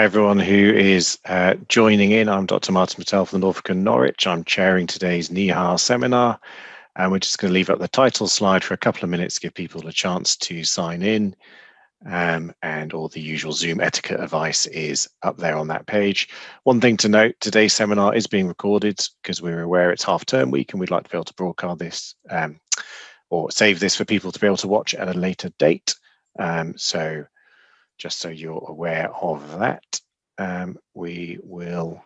Everyone who is joining in, I'm Dr. Martin Patel from Norfolk and Norwich. I'm chairing today's NIHA Seminar, and we're just going to leave up the title slide for a couple of minutes to give people a chance to sign in, and all the usual Zoom etiquette advice is up there on that page. One thing to note, today's seminar is being recorded because we're aware it's half-term week and we'd like to be able to broadcast this or save this for people to be able to watch at a later date. So just so you're aware of that, we will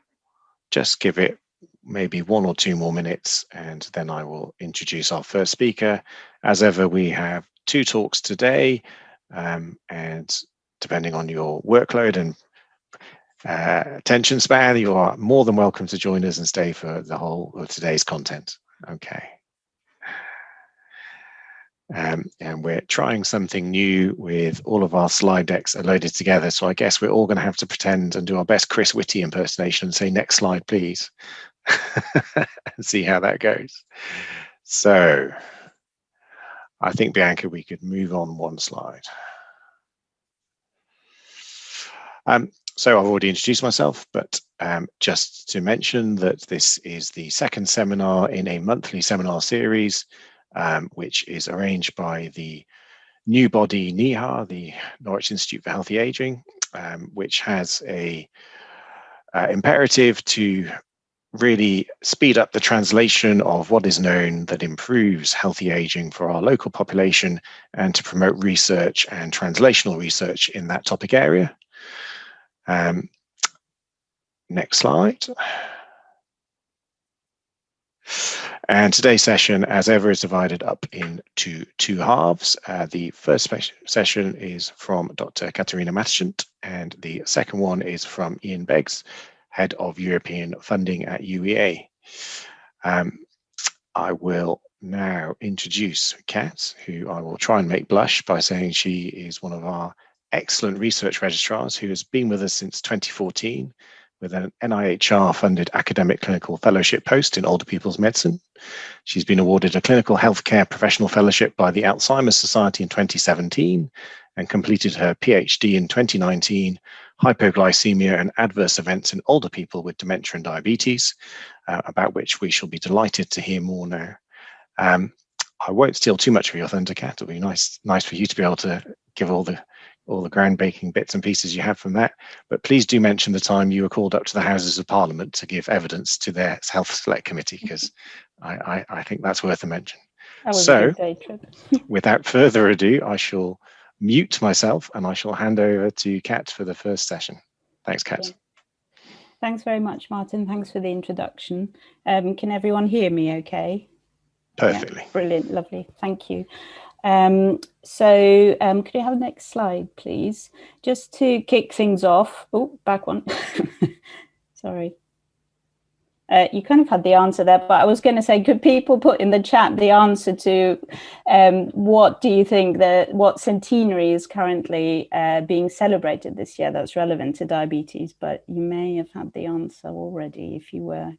just give it maybe 1 or 2 more minutes and then I will introduce our first speaker. As ever, we have 2 talks today, and depending on your workload and attention span, you are more than welcome to join us and stay for the whole of today's content. Okay. And we're trying something new with all of our slide decks are loaded together. So I guess we're all going to have to pretend and do our best Chris Whitty impersonation and say, next slide, please, and see how that goes. So I think, Bianca, we could move on 1 slide. So I've already introduced myself, but just to mention that this is the 2nd seminar in a monthly seminar series, which is arranged by the new body NIHA, the Norwich Institute for Healthy Aging, which has a imperative to really speed up the translation of what is known that improves healthy aging for our local population and to promote research and translational research in that topic area. Next slide. And today's session, as ever, is divided up into 2 halves. The first session is from Dr. Katharina Mattishent, and the second one is from Ian Beggs, Head of European Funding at UEA. I will now introduce Kat, who I will try and make blush by saying she is one of our excellent research registrars who has been with us since 2014 with an NIHR-funded academic clinical fellowship post in older people's medicine. She's been awarded a clinical healthcare professional fellowship by the Alzheimer's Society in 2017 and completed her PhD in 2019, hypoglycemia and adverse events in older people with dementia and diabetes, about which we shall be delighted to hear more now. I won't steal too much of your thunder, Kat. It'll be nice for you to be able to give all the groundbreaking bits and pieces you have from that. But please do mention the time you were called up to the Houses of Parliament to give evidence to their Health Select Committee, because I think that's worth a mention. So, without further ado, I shall mute myself and I shall hand over to Kat for the first session. Thanks, Kat. Okay. Thanks very much, Martin. Thanks for the introduction. Can everyone hear me okay? Perfectly. Yeah, brilliant, lovely. Thank you. So could you have the next slide, please? Just to kick things off. Oh, back one. Sorry. You kind of had the answer there, but I was going to say, could people put in the chat the answer to what do you think what centenary is currently being celebrated this year that's relevant to diabetes? But you may have had the answer already if you were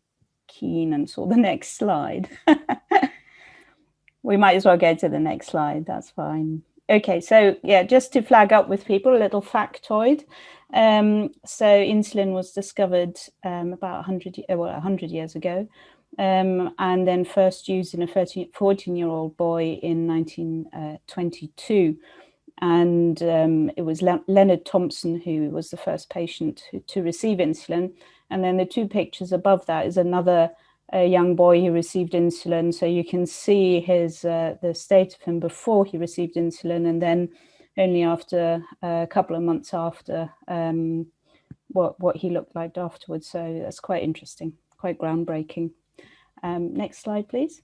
keen and saw the next slide. We might as well go to the next slide. That's fine. Okay, so yeah, just to flag up with people, a little factoid. So insulin was discovered about 100 years ago, and then first used in a 14-year-old boy in 1922. And it was Leonard Thompson who was the first patient to receive insulin. And then the 2 pictures above that is another a young boy who received insulin. So you can see his the state of him before he received insulin, and then only after a couple of months after what he looked like afterwards. So that's quite interesting, quite groundbreaking. Next slide, please.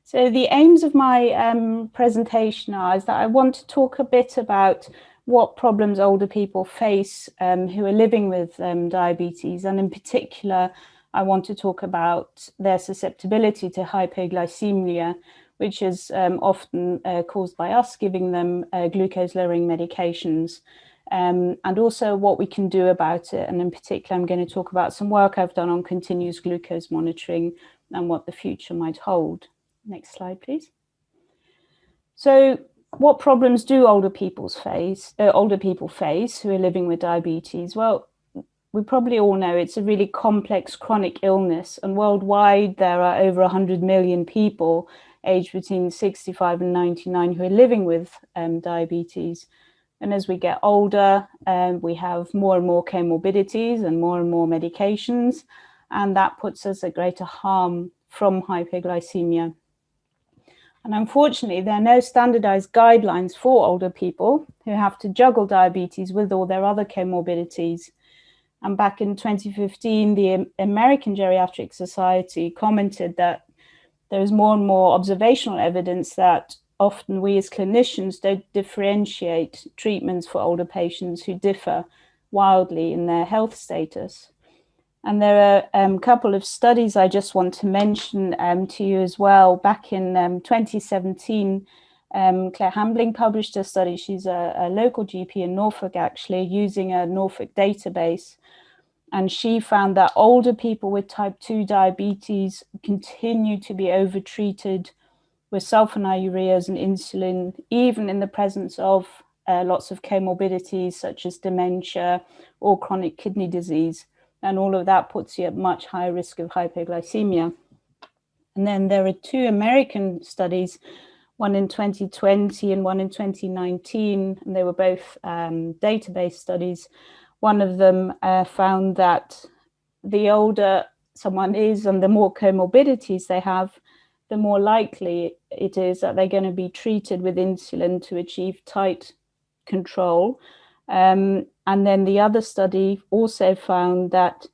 So the aims of my presentation is that I want to talk a bit about what problems older people face who are living with diabetes, and in particular, I want to talk about their susceptibility to hypoglycemia, which is often caused by us giving them glucose-lowering medications, and also what we can do about it. And in particular, I'm going to talk about some work I've done on continuous glucose monitoring and what the future might hold. Next slide, please. So what problems do older people face who are living with diabetes? Well, we probably all know it's a really complex chronic illness, and worldwide there are over 100 million people aged between 65 and 99 who are living with diabetes. And as we get older, we have more and more comorbidities and more medications, and that puts us at greater harm from hypoglycemia. And unfortunately, there are no standardized guidelines for older people who have to juggle diabetes with all their other comorbidities. And back in 2015, the American Geriatric Society commented that there is more and more observational evidence that often we as clinicians don't differentiate treatments for older patients who differ wildly in their health status. And there are a couple of studies I just want to mention to you as well. Back in 2017, Claire Hambling published a study. She's a local GP in Norfolk, actually, using a Norfolk database. And she found that older people with type 2 diabetes continue to be overtreated with sulfonylureas and insulin, even in the presence of lots of comorbidities such as dementia or chronic kidney disease. And all of that puts you at much higher risk of hypoglycemia. And then there are two American studies, one in 2020 and one in 2019, and they were both database studies. One of them found that the older someone is and the more comorbidities they have, the more likely it is that they're going to be treated with insulin to achieve tight control. And then the other study also found that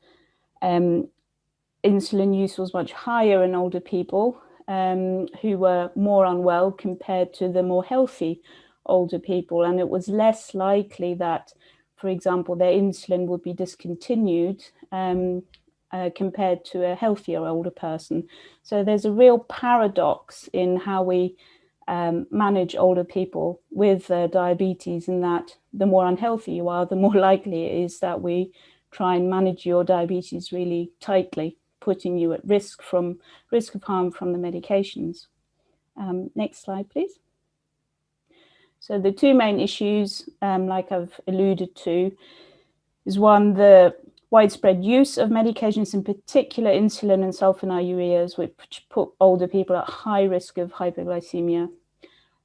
insulin use was much higher in older people who were more unwell compared to the more healthy older people. And it was less likely that, for example, their insulin would be discontinued compared to a healthier older person. So there's a real paradox in how we manage older people with diabetes, in that the more unhealthy you are, the more likely it is that we try and manage your diabetes really tightly, putting you at risk of harm from the medications. Next slide, please. So the two main issues, like I've alluded to, is one, the widespread use of medications, in particular insulin and sulfonylureas, which put older people at high risk of hypoglycemia.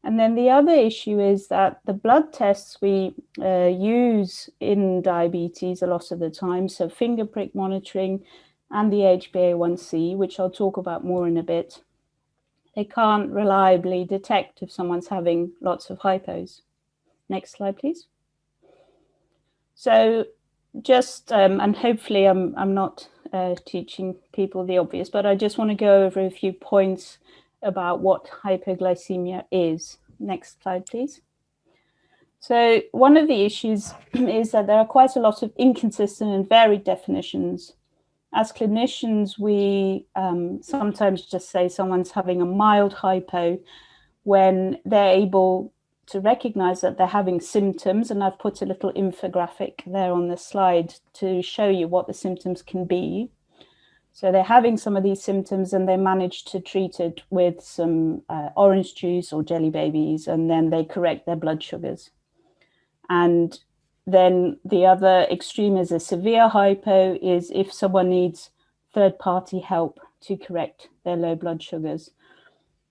And then the other issue is that the blood tests we use in diabetes a lot of the time, so finger prick monitoring and the HbA1c, which I'll talk about more in a bit, they can't reliably detect if someone's having lots of hypos. Next slide, please. So just, and hopefully I'm not teaching people the obvious, but I just want to go over a few points about what hypoglycemia is. Next slide, please. So one of the issues is that there are quite a lot of inconsistent and varied definitions. As clinicians, we sometimes just say someone's having a mild hypo when they're able to recognize that they're having symptoms. And I've put a little infographic there on the slide to show you what the symptoms can be. So they're having some of these symptoms and they manage to treat it with some orange juice or jelly babies, and then they correct their blood sugars. And then the other extreme is a severe hypo, is if someone needs third-party help to correct their low blood sugars.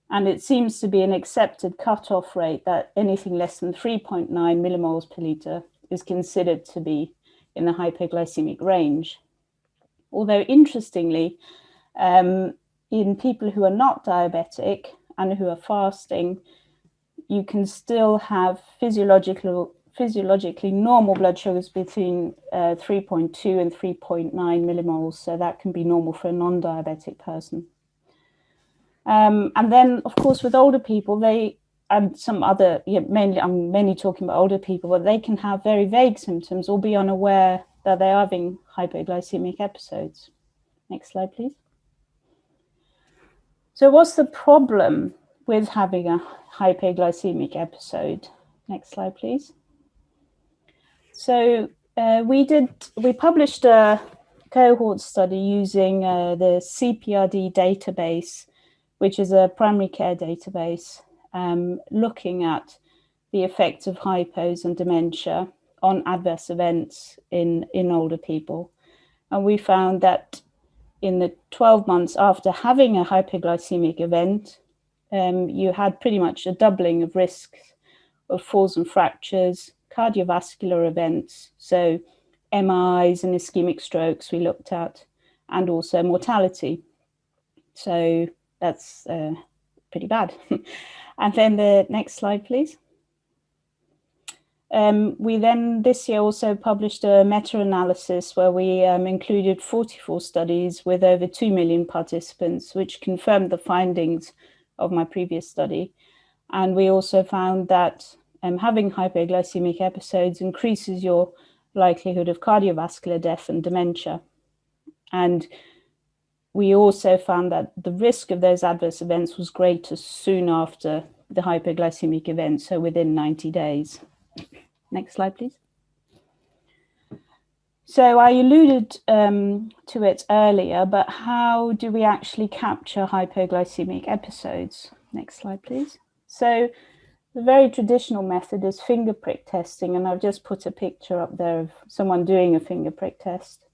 And it seems to be an accepted cutoff rate that anything less than 3.9 millimoles per liter is considered to be in the hypoglycemic range. Although interestingly, in people who are not diabetic and who are fasting, you can still have physiologically normal blood sugars between 3.2 and 3.9 millimoles. So that can be normal for a non-diabetic person. And then, of course, with older people, and some other, mainly I'm mainly talking about older people, but they can have very vague symptoms or be unaware that they're having hypoglycemic episodes. Next slide, please. So what's the problem with having a hypoglycemic episode? Next slide, please. So we published a cohort study using the CPRD database, which is a primary care database, looking at the effects of hypos and dementia on adverse events in older people. And we found that in the 12 months after having a hypoglycemic event, you had pretty much a doubling of risks of falls and fractures, cardiovascular events, so MIs and ischemic strokes we looked at, and also mortality. So that's pretty bad. And then the next slide, please. We then this year also published a meta-analysis where we included 44 studies with over 2 million participants, which confirmed the findings of my previous study. And we also found that having hypoglycemic episodes increases your likelihood of cardiovascular death and dementia. And we also found that the risk of those adverse events was greater soon after the hypoglycemic event, so within 90 days. Next slide, please. So I alluded to it earlier, but how do we actually capture hypoglycemic episodes? Next slide, please. So the very traditional method is finger prick testing, and I've just put a picture up there of someone doing a finger prick test.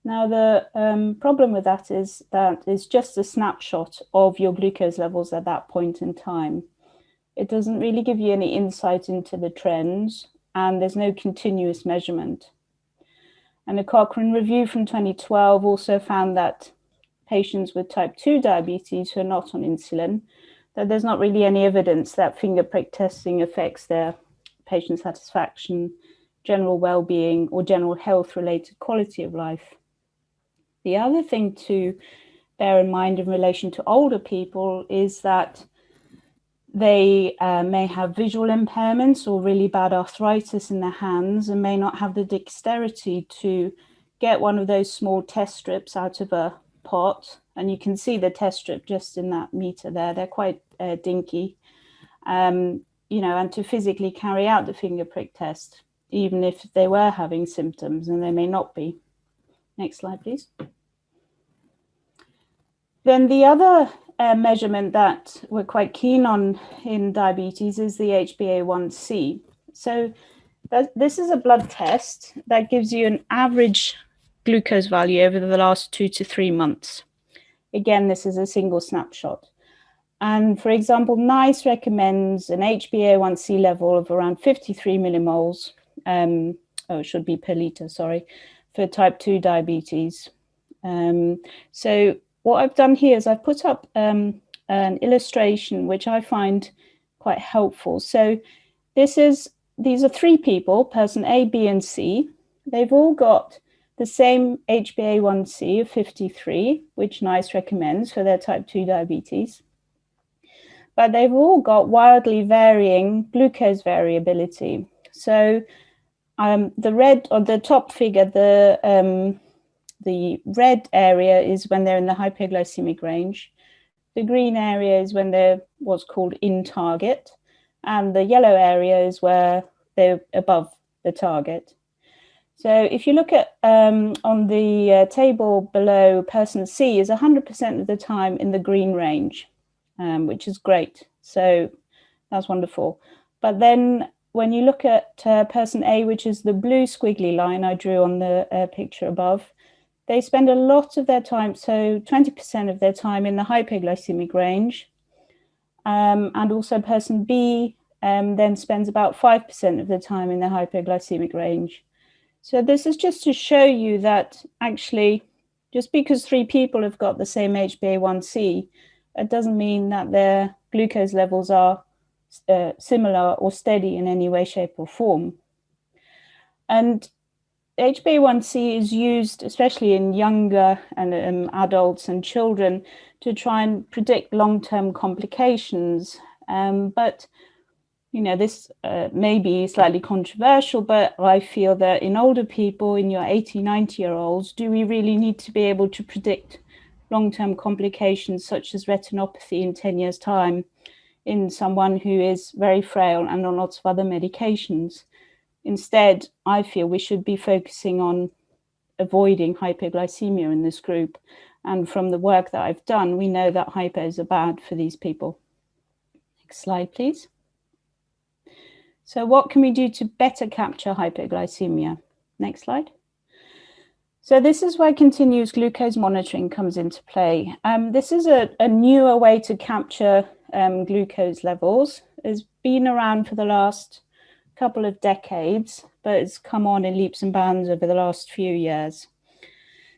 Now, the problem with that is that it's just a snapshot of your glucose levels at that point in time. It doesn't really give you any insight into the trends, and there's no continuous measurement. And a Cochrane review from 2012 also found that patients with type 2 diabetes who are not on insulin, that there's not really any evidence that finger prick testing affects their patient satisfaction, general well-being, or general health-related quality of life. The other thing to bear in mind in relation to older people is that they may have visual impairments or really bad arthritis in their hands and may not have the dexterity to get one of those small test strips out of a pot. And you can see the test strip just in that meter there. They're quite dinky, and to physically carry out the finger prick test, even if they were having symptoms, and they may not be. Next slide, please. Then the other measurement that we're quite keen on in diabetes is the HbA1c. So this is a blood test that gives you an average glucose value over the last 2 to 3 months. Again, this is a single snapshot. And for example, NICE recommends an HbA1c level of around 53 millimoles, it should be per liter, sorry, for type 2 diabetes. So what I've done here is I've put up an illustration which I find quite helpful. So these are 3 people, person A, B, and C. They've all got the same HbA1c of 53, which NICE recommends for their type 2 diabetes. But they've all got wildly varying glucose variability. So the red, or the top figure, the red area is when they're in the hypoglycemic range. The green area is when they're what's called in target. And the yellow area is where they're above the target. So if you look at on the table below, person C is 100% of the time in the green range, which is great. So that's wonderful. But then when you look at person A, which is the blue squiggly line I drew on the picture above, they spend a lot of their time, so 20% of their time in the hypoglycemic range. And also person B then spends about 5% of the time in the hypoglycemic range. So this is just to show you that actually, just because 3 people have got the same HbA1c, it doesn't mean that their glucose levels are similar or steady in any way, shape, or form. And HbA1c is used, especially in younger and adults and children, to try and predict long-term complications. But this may be slightly controversial, but I feel that in older people, in your 80, 90-year-olds, do we really need to be able to predict long-term complications such as retinopathy in 10 years' time in someone who is very frail and on lots of other medications? Instead, I feel we should be focusing on avoiding hypoglycemia in this group. And from the work that I've done, we know that hypos are bad for these people. Next slide, please. So what can we do to better capture hypoglycemia? Next slide. So this is where continuous glucose monitoring comes into play. This is a newer way to capture glucose levels. It's been around for the last couple of decades, but it's come on in leaps and bounds over the last few years.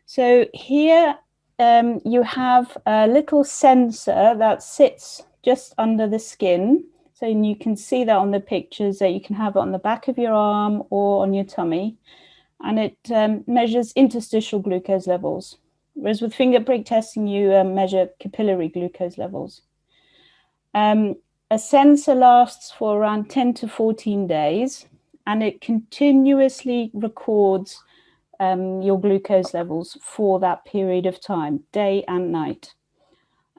So here you have a little sensor that sits just under the skin. So you can see that on the pictures, that you can have it on the back of your arm or on your tummy. And it measures interstitial glucose levels. Whereas with finger prick testing, you measure capillary glucose levels. A sensor lasts for around 10 to 14 days, and it continuously records your glucose levels for that period of time, day and night.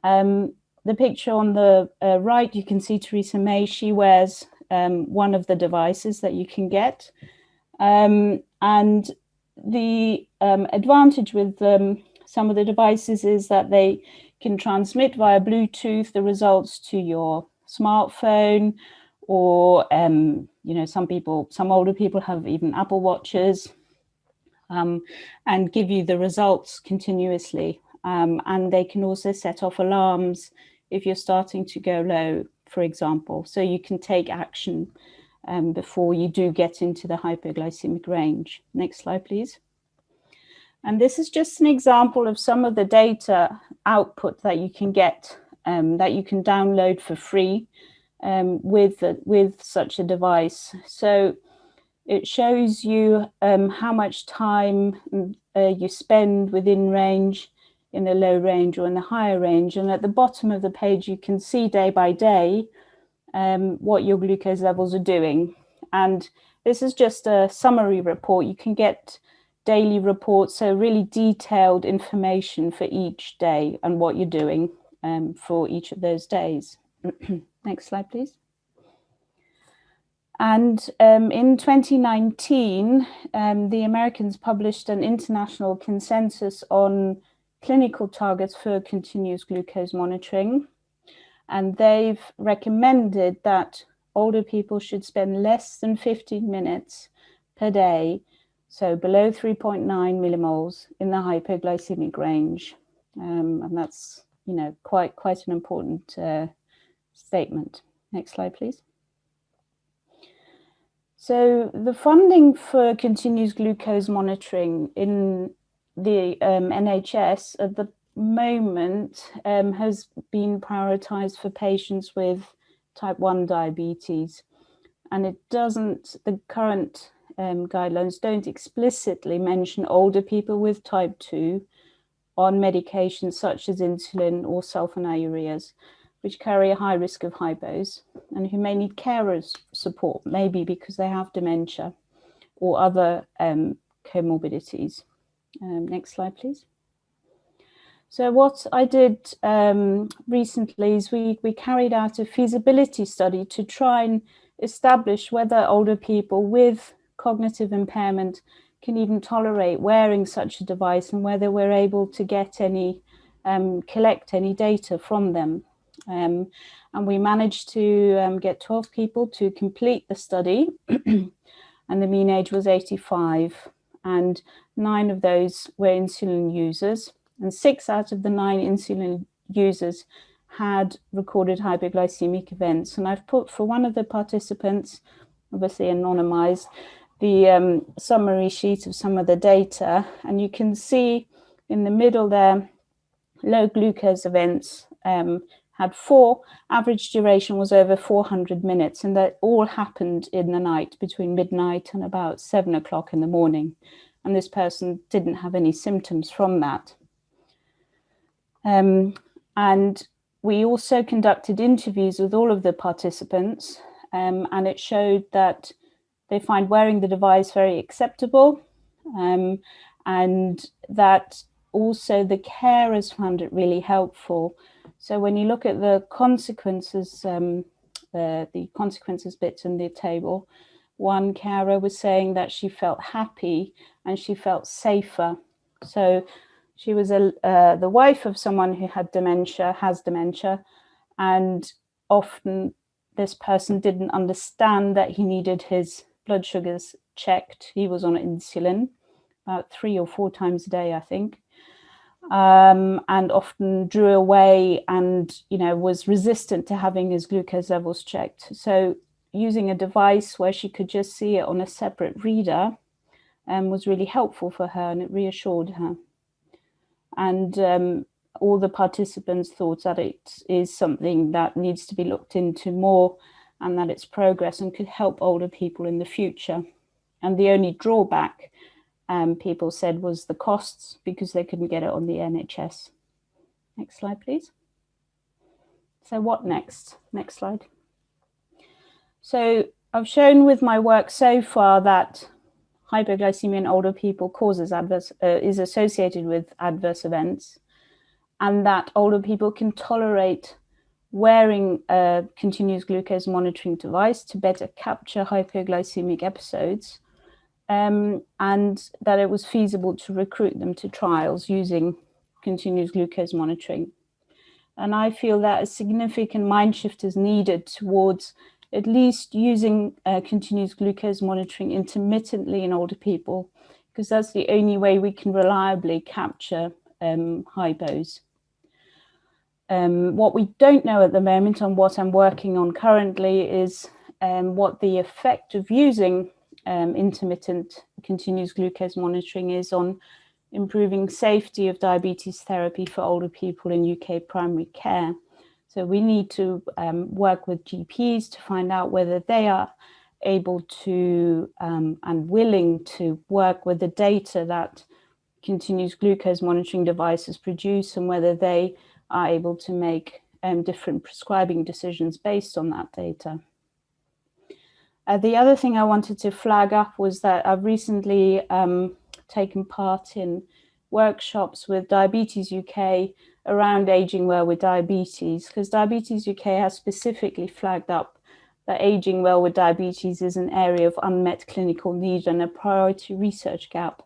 The picture on the right, you can see Theresa May. She wears one of the devices that you can get. And the advantage with some of the devices is that they can transmit via Bluetooth the results to your smartphone, or you know, some older people have even Apple Watches, and give you the results continuously. And they can also set off alarms if you're starting to go low, for example, so you can take action before you do get into the hypoglycemic range. Next slide, please. And this is just an example of some of the data output that you can get, that you can download for free with such a device. So it shows you how much time you spend within range, in the low range or in the higher range. And at the bottom of the page, you can see day by day what your glucose levels are doing. And this is just a summary report. You can get daily reports, so really detailed information for each day and what you're doing for each of those days. Next slide, please. And in 2019, the Americans published an international consensus on clinical targets for continuous glucose monitoring. And they've recommended that older people should spend less than 15 minutes per day, so below 3.9 millimoles in the hypoglycemic range. And that's, you know, quite an important statement. Next slide, please. So the funding for continuous glucose monitoring in the NHS at the moment has been prioritized for patients with type 1 diabetes, and it doesn't, the current guidelines don't explicitly mention older people with type 2 on medications such as insulin or sulfonylureas, which carry a high risk of hypos and who may need carers support, maybe because they have dementia or other comorbidities. Next slide, please. So what I did recently is we carried out a feasibility study to try and establish whether older people with cognitive impairment can even tolerate wearing such a device, and whether we're able to get any, collect any data from them. And we managed to get 12 people to complete the study, and the mean age was 85, and 9 of those were insulin users, and 6 out of the 9 insulin users had recorded hypoglycemic events. And I've put for one of the participants, obviously anonymized, the summary sheet of some of the data, and you can see in the middle there, low glucose events had 4, average duration was over 400 minutes, and that all happened in the night between midnight and about 7 o'clock in the morning. And this person didn't have any symptoms from that. And we also conducted interviews with all of the participants, and it showed that they find wearing the device very acceptable, and that also the carers found it really helpful. So when you look at the consequences, the consequences bits in the table, one carer was saying that she felt happy and she felt safer. So she was the wife of someone who had dementia, has dementia, and often this person didn't understand that he needed his blood sugars checked. He was on insulin about 3 or 4 times a day, I think, and often drew away and, was resistant to having his glucose levels checked. So using a device where she could just see it on a separate reader was really helpful for her, and it reassured her. And all the participants thought that it is something that needs to be looked into more, and that it's progress and could help older people in the future. And the only drawback, people said, was the costs, because they couldn't get it on the NHS. Next slide, please. So what next? Next slide. So I've shown with my work so far that hypoglycemia in older people is associated with adverse events, and that older people can tolerate wearing a continuous glucose monitoring device to better capture hypoglycemic episodes, and that it was feasible to recruit them to trials using continuous glucose monitoring. And I feel that a significant mind shift is needed towards at least using continuous glucose monitoring intermittently in older people, because that's the only way we can reliably capture hypos. What we don't know at the moment, and what I'm working on currently, is what the effect of using intermittent continuous glucose monitoring is on improving safety of diabetes therapy for older people in UK primary care. So we need to work with GPs to find out whether they are able to and willing to work with the data that continuous glucose monitoring devices produce, and whether they are able to make different prescribing decisions based on that data. The other thing I wanted to flag up was that I've recently taken part in workshops with Diabetes UK around aging well with diabetes, because Diabetes UK has specifically flagged up that aging well with diabetes is an area of unmet clinical need and a priority research gap.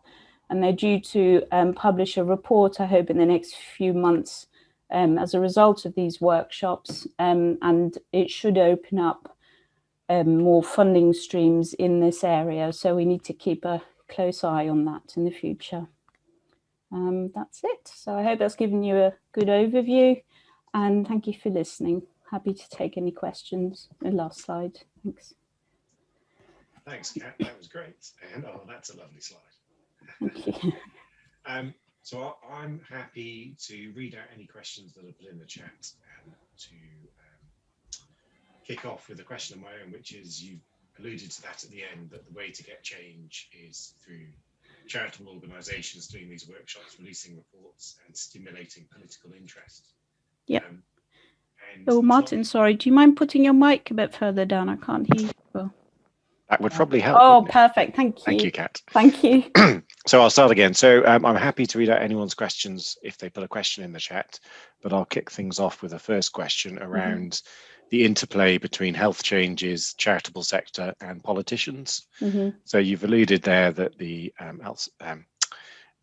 And they're due to publish a report, I hope, in the next few months as a result of these workshops, and it should open up more funding streams in this area. So we need to keep a close eye on that in the future. That's it. So I hope that's given you a good overview, and thank you for listening. Happy to take any questions. The last slide. Thanks. Thanks, Kat. That was great. And oh, that's a lovely slide. Thank you. So I'm happy to read out any questions that are put in the chat, and to kick off with a question of my own, which is, you alluded to that at the end, that the way to get change is through charitable organisations doing these workshops, releasing reports, and stimulating political interest. Yeah. Oh, Martin, sorry, do you mind putting your mic a bit further down? I can't hear you well. That would probably help. Oh, perfect. Thank you. Thank you, Kat. Thank you. So I'll start again. So I'm happy to read out anyone's questions if they put a question in the chat, but I'll kick things off with a first question around the interplay between health changes, charitable sector, and politicians. So you've alluded there that the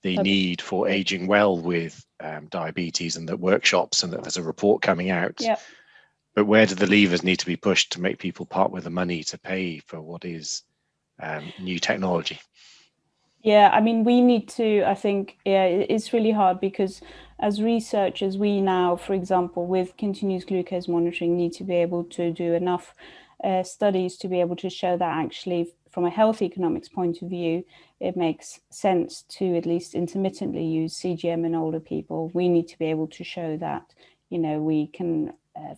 need for aging well with diabetes, and that workshops, and that there's a report coming out. Yep. But where do the levers need to be pushed to make people part with the money to pay for what is new technology? Yeah, I mean, we need to, I think, it's really hard, because as researchers, we now, for example, with continuous glucose monitoring, need to be able to do enough studies to be able to show that actually, from a health economics point of view, it makes sense to at least intermittently use CGM in older people. We need to be able to show that, we can,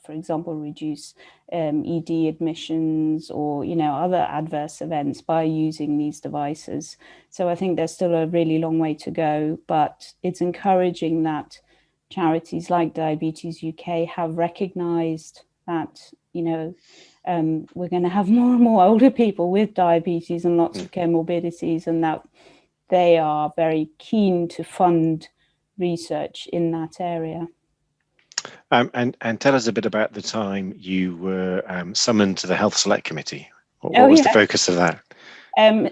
for example, reduce ED admissions or, other adverse events by using these devices. So I think there's still a really long way to go, but it's encouraging that charities like Diabetes UK have recognised that, we're going to have more and more older people with diabetes and lots of comorbidities, and that they are very keen to fund research in that area. And tell us a bit about the time you were summoned to the Health Select Committee. What was the focus of that?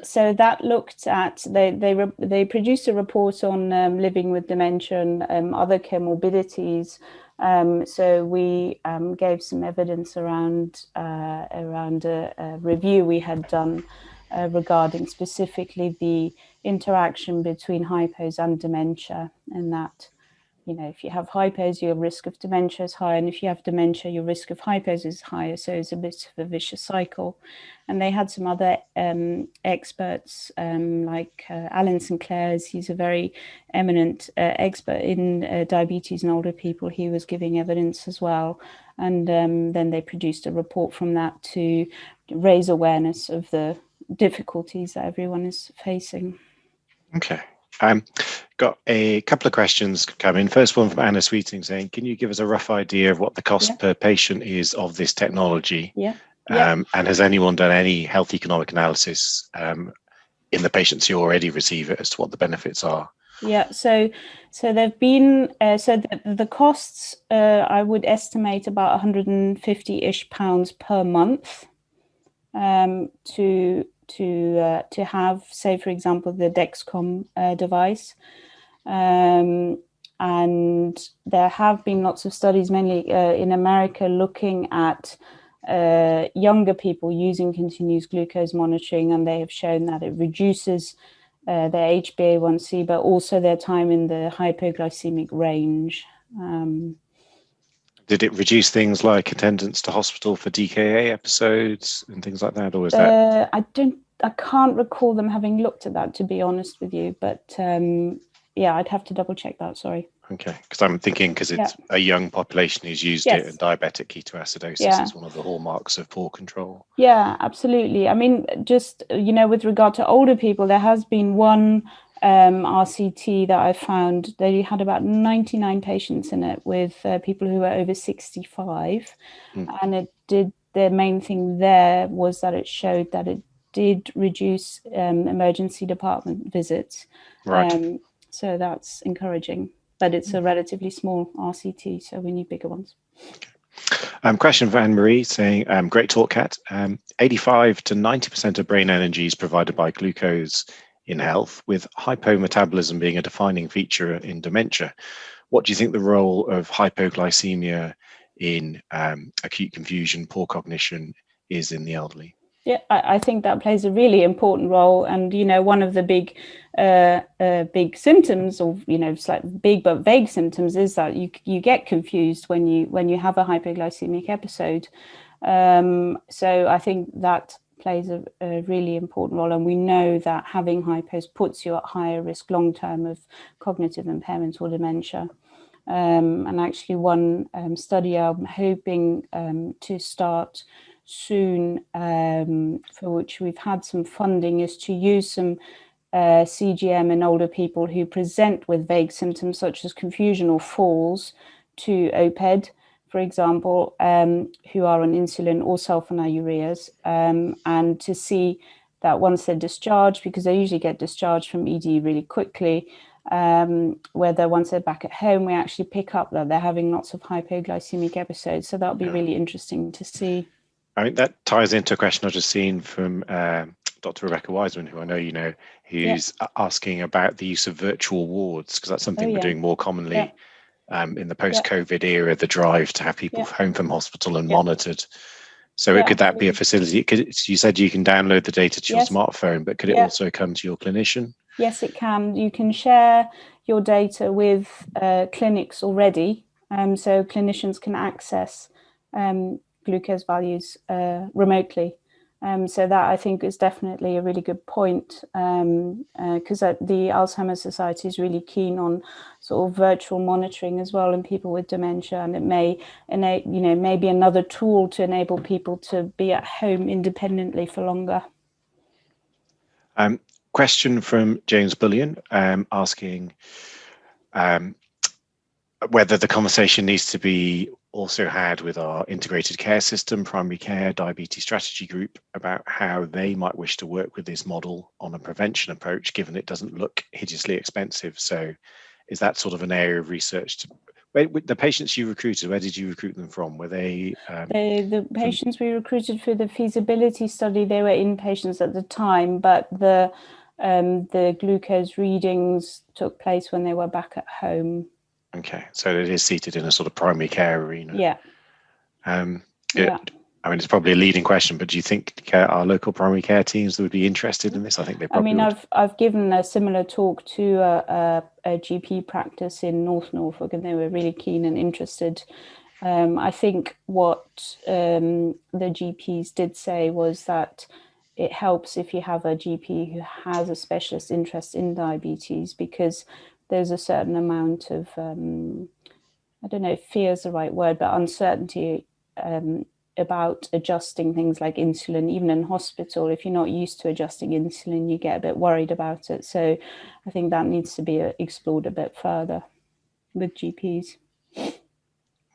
So that looked at, they produced a report on living with dementia and other comorbidities, So we gave some evidence around a review we had done regarding specifically the interaction between hypos and dementia, and that, you know, if you have hypos, your risk of dementia is higher, and if you have dementia, your risk of hypos is higher. So it's a bit of a vicious cycle. And they had some other experts, like Alan Sinclair's. He's a very eminent expert in diabetes in older people. He was giving evidence as well. And then they produced a report from that to raise awareness of the difficulties that everyone is facing. Okay. Got a couple of questions come in. First one from Anna Sweeting saying, can you give us a rough idea of what the cost per patient is of this technology? And has anyone done any health economic analysis in the patients who already receive it as to what the benefits are? Yeah, so there've been the costs I would estimate about £150-ish per month to have, say, for example, the Dexcom device. And there have been lots of studies, mainly in America, looking at younger people using continuous glucose monitoring, and they have shown that it reduces their HbA1c, but also their time in the hypoglycemic range. Did it reduce things like attendance to hospital for DKA episodes and things like that, or is that? I can't recall them having looked at that, to be honest with you, but yeah, I'd have to double check that. Sorry. Okay, because I'm thinking because it's a young population who's used it, and diabetic ketoacidosis is one of the hallmarks of poor control. Yeah, absolutely. I mean, just, you know, with regard to older people, there has been one RCT that I found. They had about 99 patients in it with people who were over 65. And it did, the main thing there was that it showed that it did reduce emergency department visits. Right. So that's encouraging, but it's a relatively small RCT, so we need bigger ones. Okay. Question for Anne-Marie saying, great talk, Kat. 85 to 90% of brain energy is provided by glucose in health, with hypometabolism being a defining feature in dementia. What do you think the role of hypoglycemia in acute confusion, poor cognition is in the elderly? Yeah, I think that plays a really important role. And, you know, one of the big symptoms, or, you know, slightly big but vague symptoms, is that you get confused when you have a hypoglycemic episode. So I think that plays a really important role. And we know that having hypos puts you at higher risk long-term of cognitive impairment or dementia. And actually one study I'm hoping to start soon, for which we've had some funding, is to use some CGM in older people who present with vague symptoms such as confusion or falls to OPED, for example, who are on insulin or sulfonylureas, and to see that once they're discharged, because they usually get discharged from ED really quickly, whether once they're back at home, we actually pick up that they're having lots of hypoglycemic episodes. So that'll be really interesting to see. I think that ties into a question I've just seen from Dr. Rebecca Wiseman, who I know you know, who's asking about the use of virtual wards, because that's something we're doing more commonly in the post-COVID era, the drive to have people home from hospital and monitored. So could that be a facility? You said you can download the data to your smartphone, but could it also come to your clinician? Yes, it can. You can share your data with clinics already, so clinicians can access glucose values remotely. So that, I think, is definitely a really good point, because the Alzheimer's Society is really keen on sort of virtual monitoring as well in people with dementia, and it may be another tool to enable people to be at home independently for longer. Question from James Bullion asking whether the conversation needs to be also had with our integrated care system, primary care, diabetes strategy group, about how they might wish to work with this model on a prevention approach, given it doesn't look hideously expensive. So is that sort of an area of research? The patients you recruited, where did you recruit them from? Were they the patients we recruited for the feasibility study? They were inpatients at the time, but the glucose readings took place when they were back at home. Okay, so it is seated in a sort of primary care arena. Yeah. Yeah. I mean, it's probably a leading question, but do you think our local primary care teams would be interested in this? I think they probably would. I've given a similar talk to a GP practice in North Norfolk, and they were really keen and interested. I think what the GPs did say was that it helps if you have a GP who has a specialist interest in diabetes, because there's a certain amount of, I don't know if fear is the right word, but uncertainty about adjusting things like insulin, even in hospital. If you're not used to adjusting insulin, you get a bit worried about it. So I think that needs to be explored a bit further with GPs.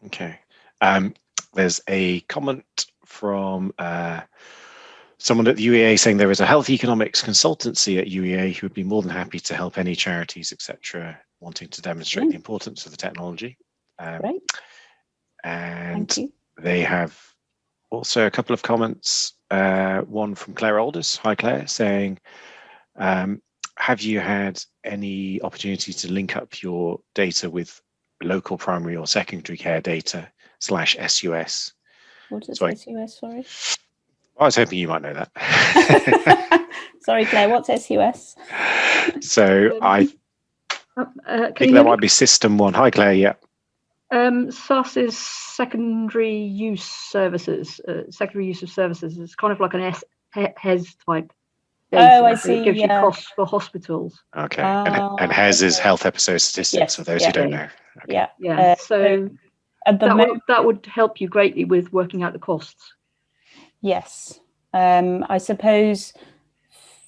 Okay. There's a comment from someone at the UEA saying there is a health economics consultancy at UEA who would be more than happy to help any charities, etc., wanting to demonstrate the importance of the technology. Great. And Thank you. they have also a couple of comments, one from Claire Aldous. Hi, Claire, saying, have you had any opportunity to link up your data with local primary or secondary care data /SUS? What is SUS, sorry? I was hoping you might know that. Sorry, Claire, what's SUS? So I think that might be System 1. Hi, Claire, yeah. SUS is secondary use services. Secondary use of services is kind of like an HES type data. Oh, I see. It gives you costs for hospitals. Okay, and HES is health episode statistics for those who don't know. Okay. Yeah. So that would help you greatly with working out the costs. Yes, I suppose.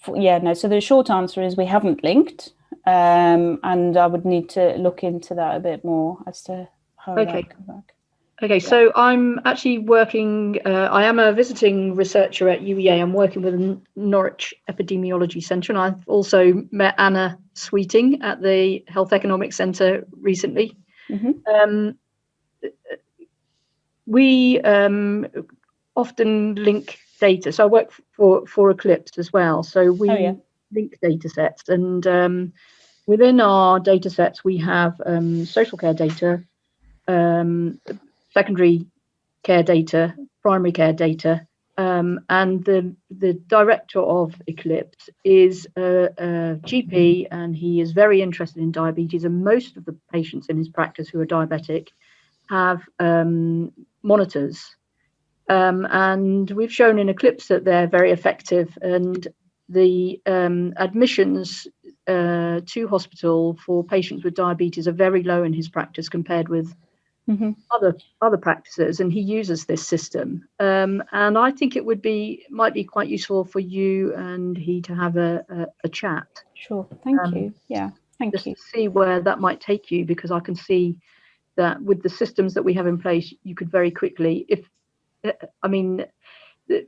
So the short answer is we haven't linked, and I would need to look into that a bit more as to how that comes back. Okay, so I'm actually working, I am a visiting researcher at UEA. I'm working with the Norwich Epidemiology Centre, and I've also met Anna Sweeting at the Health Economics Centre recently. Mm-hmm. We often link data. So I work for Eclipse as well. So we link data sets, and within our data sets, we have social care data, secondary care data, primary care data, and the director of Eclipse is a GP, and he is very interested in diabetes, and most of the patients in his practice who are diabetic have monitors, and we've shown in Eclipse that they're very effective, and the admissions to hospital for patients with diabetes are very low in his practice compared with other practices, and he uses this system, and I think it might be quite useful for you and he to have a chat. Sure, thank you. Yeah, thank you. To see where that might take you, because I can see that with the systems that we have in place, you could very quickly,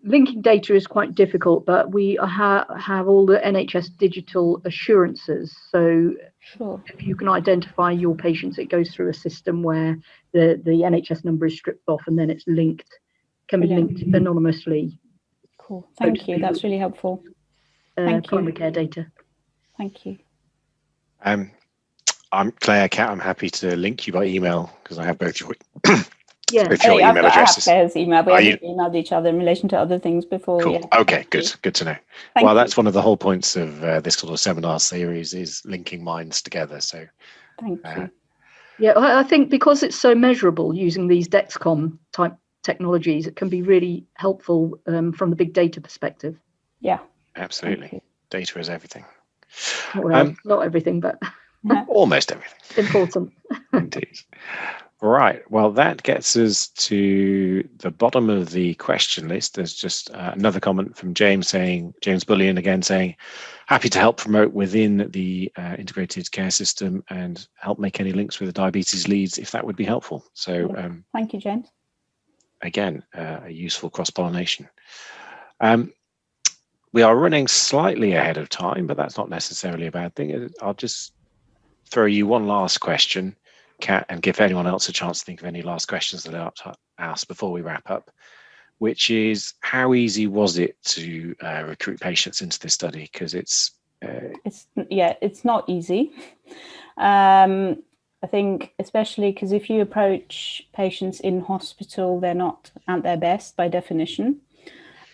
linking data is quite difficult, but we have all the NHS digital assurances. So if you can identify your patients, it goes through a system where the NHS number is stripped off, and then it's can be linked anonymously. Cool, thank you. That's really helpful. Thank you. Primary care data. Thank you. I'm Claire, Kat. I'm happy to link you by email because I have both your email addresses. I have Claire's email. We have emailed each other in relation to other things before. Cool. Yeah. Okay, good to know. That's one of the whole points of this sort of seminar series is linking minds together. So thank you. Yeah, I think because it's so measurable using these Dexcom type technologies, it can be really helpful from the big data perspective. Yeah, absolutely. Data is everything. Well, not everything, but almost everything. Important. Indeed. Right. Well, that gets us to the bottom of the question list. There's just another comment from James Bullion again saying, happy to help promote within the integrated care system and help make any links with the diabetes leads if that would be helpful. So thank you, James. Again, a useful cross-pollination. We are running slightly ahead of time, but that's not necessarily a bad thing. I'll just throw you one last question, Kat, and give anyone else a chance to think of any last questions that I'll ask before we wrap up, which is how easy was it to recruit patients into this study? Because it's not easy. I think especially because if you approach patients in hospital, they're not at their best by definition.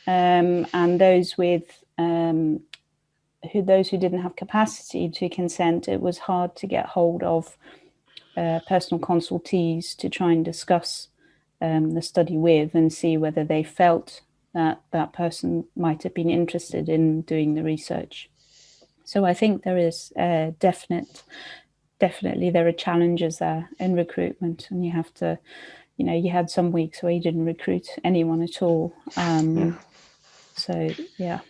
And those with those who didn't have capacity to consent, it was hard to get hold of personal consultees to try and discuss the study with and see whether they felt that that person might have been interested in doing the research. So I think there is definitely there are challenges there in recruitment, and you have to, you had some weeks where you didn't recruit anyone at all. So yeah.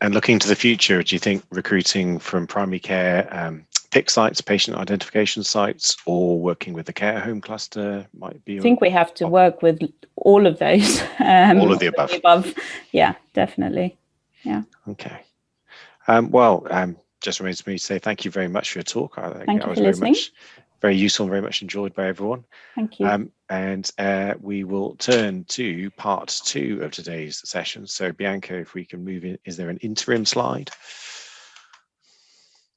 And looking to the future, do you think recruiting from primary care PIC sites, patient identification sites, or working with the care home cluster might be? I think we have to work with all of those. All of the above. Yeah, definitely. Yeah. Okay. Just remains me to say thank you very much for your talk. I think that was very useful and very much enjoyed by everyone. Thank you. And we will turn to part 2 of today's session. So Bianca, if we can move in, is there an interim slide?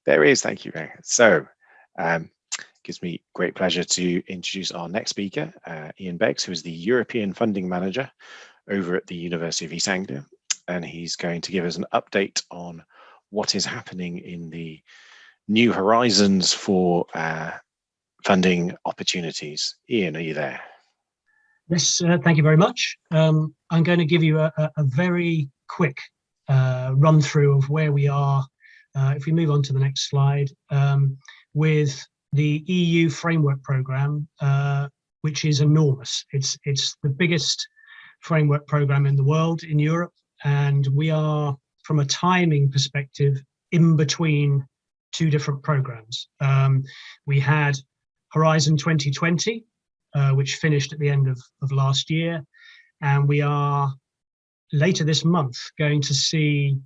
There is, thank you, Bianca. So gives me great pleasure to introduce our next speaker, Ian Beggs, who is the European Funding Manager over at the University of East Anglia. And he's going to give us an update on what is happening in the new horizons for funding opportunities. Ian, are you there? Yes, thank you very much. I'm going to give you a very quick run through of where we are. If we move on to the next slide, with the EU framework programme, which is enormous. It's the biggest framework programme in the world, in Europe, and we are, from a timing perspective, in between 2 different programmes. We had Horizon 2020, which finished at the end of last year, and we are later this month going to see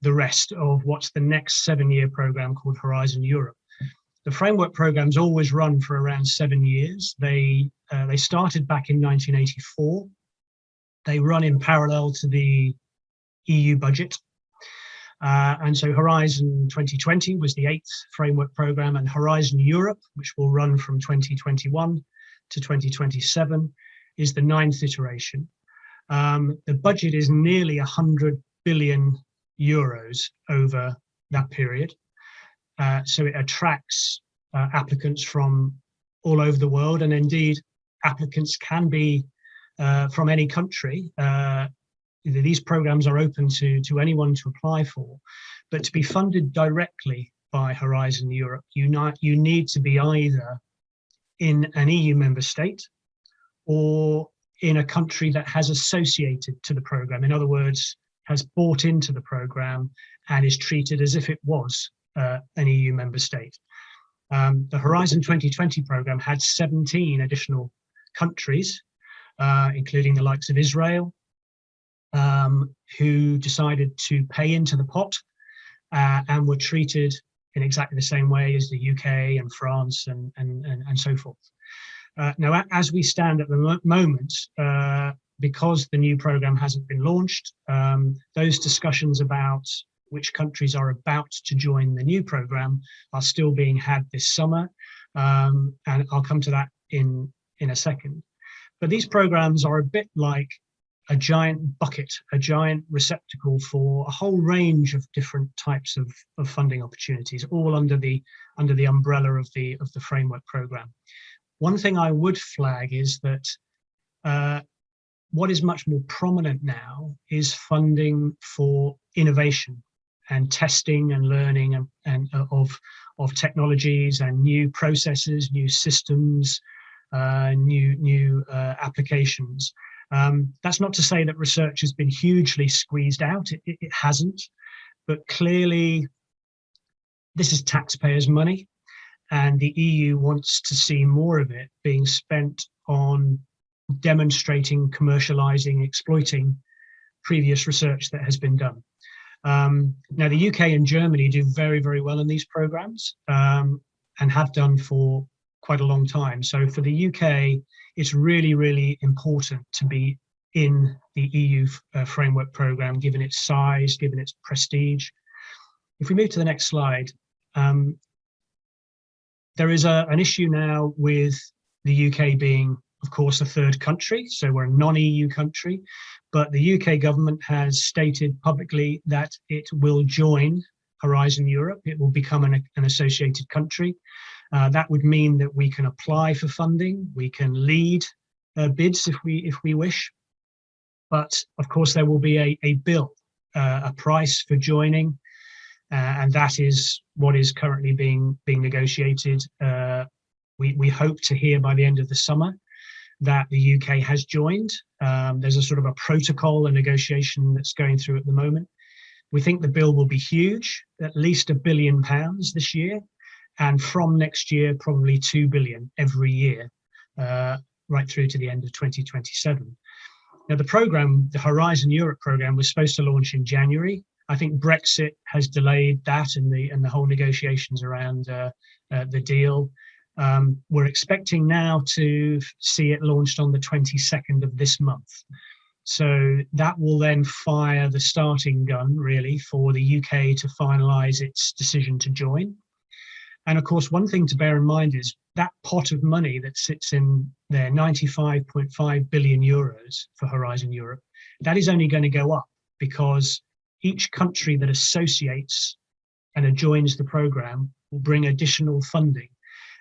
the rest of what's the next 7-year programme called Horizon Europe. The framework programmes always run for around 7 years. They started back in 1984. They run in parallel to the EU budget. And so Horizon 2020 was the 8th framework programme, and Horizon Europe, which will run from 2021 to 2027, is the 9th iteration. The budget is nearly 100 billion euros over that period. So it attracts applicants from all over the world, and indeed applicants can be from any country. These programs are open to anyone to apply for, but to be funded directly by Horizon Europe, you need to be either in an EU member state or in a country that has associated to the program. In other words, has bought into the program and is treated as if it was an EU member state. The Horizon 2020 program had 17 additional countries, including the likes of Israel, who decided to pay into the pot and were treated in exactly the same way as the UK and France and so forth. Now, as we stand at the moment, because the new program hasn't been launched, those discussions about which countries are about to join the new program are still being had this summer, and I'll come to that in a second. But these programs are a bit like a giant bucket, a giant receptacle for a whole range of different types of funding opportunities, all under the umbrella of the framework program. One thing I would flag is that what is much more prominent now is funding for innovation and testing and learning and of technologies and new processes, new systems, new applications. That's not to say that research has been hugely squeezed out. It hasn't, but clearly this is taxpayers' money, and the EU wants to see more of it being spent on demonstrating, commercializing, exploiting previous research that has been done. Now, the UK and Germany do very, very well in these programs and have done for quite a long time. So for the UK, it's really, really important to be in the EU framework program, given its size, given its prestige. If we move to the next slide, There is an issue now with the UK being, of course, a third country, so we're a non-EU country, but the UK government has stated publicly that it will join Horizon Europe. It will become an associated country. That would mean that we can apply for funding, we can lead bids if we wish, but of course there will be a bill, a price for joining, and that is what is currently being negotiated. We hope to hear by the end of the summer that the UK has joined. There's a sort of a protocol, a negotiation that's going through at the moment. We think the bill will be huge, at least £1 billion this year, and from next year, probably 2 billion every year, right through to the end of 2027. Now, the program, the Horizon Europe program, was supposed to launch in January. I think Brexit has delayed that and the whole negotiations around the deal. We're expecting now to see it launched on the 22nd of this month. So that will then fire the starting gun, really, for the UK to finalise its decision to join. And of course, one thing to bear in mind is that pot of money that sits in there, 95.5 billion euros for Horizon Europe, that is only going to go up because each country that associates and joins the programme will bring additional funding.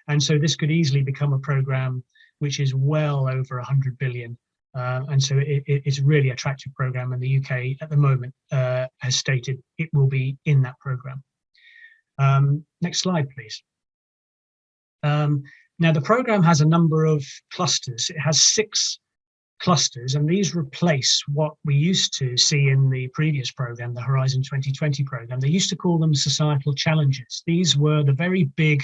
And so this could easily become a programme which is well over 100 billion. And so it's a really attractive programme, and the UK at the moment has stated it will be in that programme. Next slide, please. Now, the programme has a number of clusters. It has 6 clusters, and these replace what we used to see in the previous programme, the Horizon 2020 programme. They used to call them societal challenges. These were the very big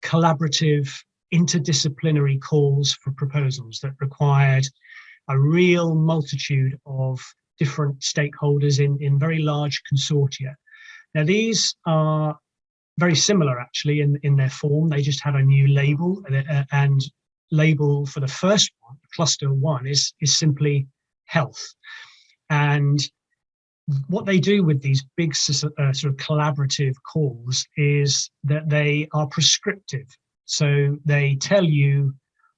collaborative, interdisciplinary calls for proposals that required a real multitude of different stakeholders in very large consortia. Now, these are very similar, actually, in their form. They just have a new label, and label for the first one, cluster 1, is simply health. And what they do with these big sort of collaborative calls is that they are prescriptive. So they tell you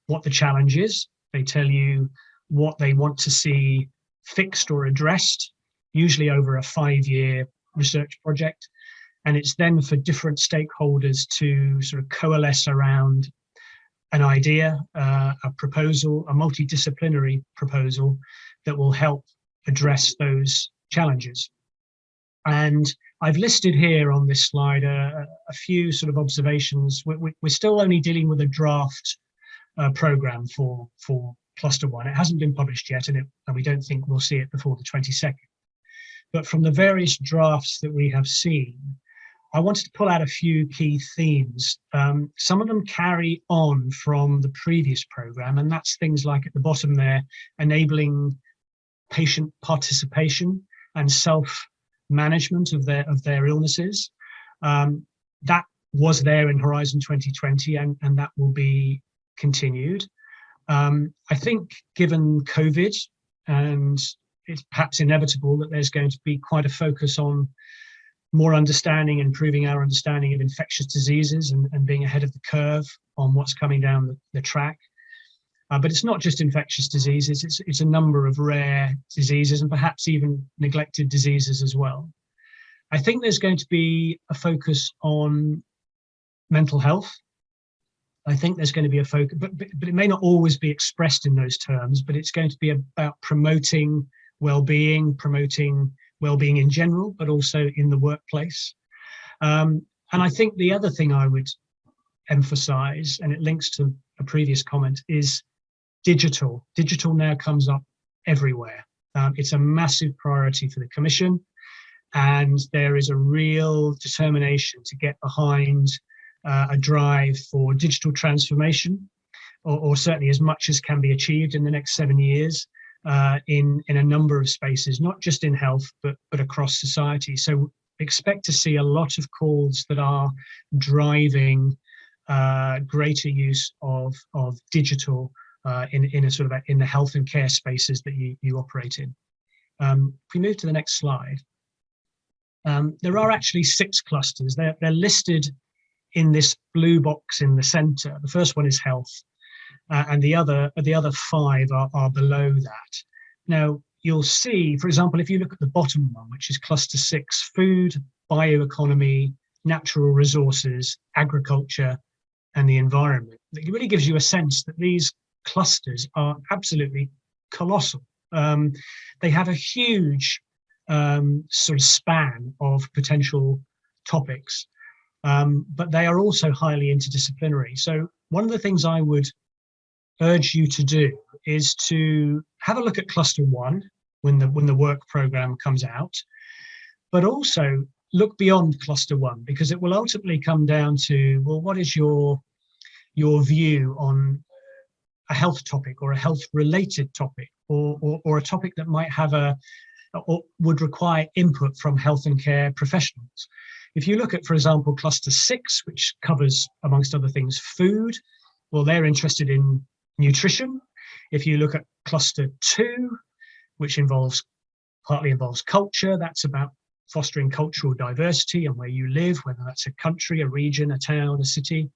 what the challenge is, they tell you what they want to see fixed or addressed, usually over a 5-year research project. And it's then for different stakeholders to sort of coalesce around an idea, a proposal, a multidisciplinary proposal that will help address those challenges. And I've listed here on this slide a few sort of observations. We're still only dealing with a draft program for Cluster 1. It hasn't been published yet, and we don't think we'll see it before the 22nd. But from the various drafts that we have seen, I wanted to pull out a few key themes. Some of them carry on from the previous program, and that's things like at the bottom there, enabling patient participation and self-management of their illnesses. That was there in Horizon 2020, and that will be continued. I think given COVID, and it's perhaps inevitable that there's going to be quite a focus on more understanding, improving our understanding of infectious diseases and being ahead of the curve on what's coming down the track. But it's not just infectious diseases, it's a number of rare diseases and perhaps even neglected diseases as well. I think there's going to be a focus on mental health. I think there's going to be a focus, but it may not always be expressed in those terms, but it's going to be about promoting well-being in general, but also in the workplace. And I think the other thing I would emphasize, and it links to a previous comment, is digital. Digital now comes up everywhere. It's a massive priority for the Commission, and there is a real determination to get behind a drive for digital transformation, or certainly as much as can be achieved in the next 7 years in a number of spaces, not just in health, but across society. So expect to see a lot of calls that are driving greater use of digital in a sort of in the health and care spaces that you operate in. If we move to the next slide, there are actually 6 clusters. They're listed in this blue box in the center. The first one is health, and the other 5 are below that. Now, you'll see, for example, if you look at the bottom one, which is cluster 6, food, bioeconomy, natural resources, agriculture, and the environment, it really gives you a sense that these clusters are absolutely colossal. They have a huge sort of span of potential topics, but they are also highly interdisciplinary. So one of the things I would urge you to do is to have a look at cluster 1 when the work program comes out, but also look beyond cluster 1, because it will ultimately come down to, well, what is your view on a health topic, or a health related topic, or a topic that might have or would require input from health and care professionals. If you look at, for example, cluster 6, which covers, amongst other things, food, well, they're interested in nutrition. If you look at cluster 2, which partly involves culture, that's about fostering cultural diversity and where you live, whether that's a country, a region, a town, a city.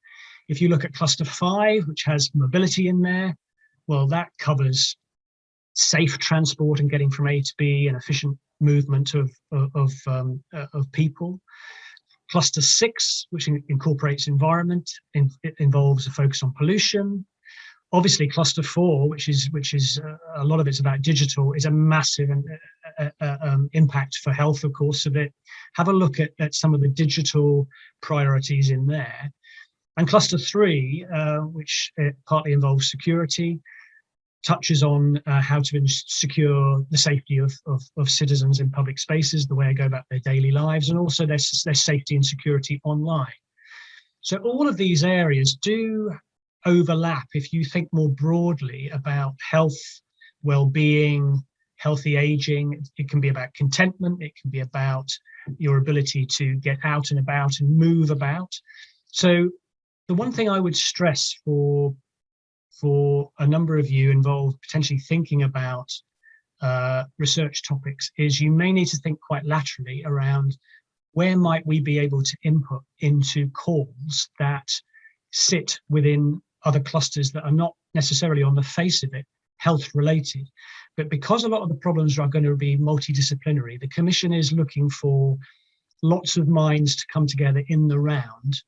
If you look at cluster 5, which has mobility in there, well, that covers safe transport and getting from A to B and efficient movement of people. Cluster 6, which incorporates environment, it involves a focus on pollution. Obviously, cluster 4, which is a lot of it's about digital, is a massive impact for health, of course, of it. Have a look at some of the digital priorities in there. And cluster 3, which partly involves security, touches on how to secure the safety of citizens in public spaces, the way they go about their daily lives, and also their safety and security online. So all of these areas do overlap if you think more broadly about health, well-being, healthy aging. It can be about contentment, it can be about your ability to get out and about and move about. So the one thing I would stress for a number of you involved potentially thinking about research topics is you may need to think quite laterally around where might we be able to input into calls that sit within other clusters that are not necessarily on the face of it health related. But because a lot of the problems are going to be multidisciplinary, the Commission is looking for lots of minds to come together in the round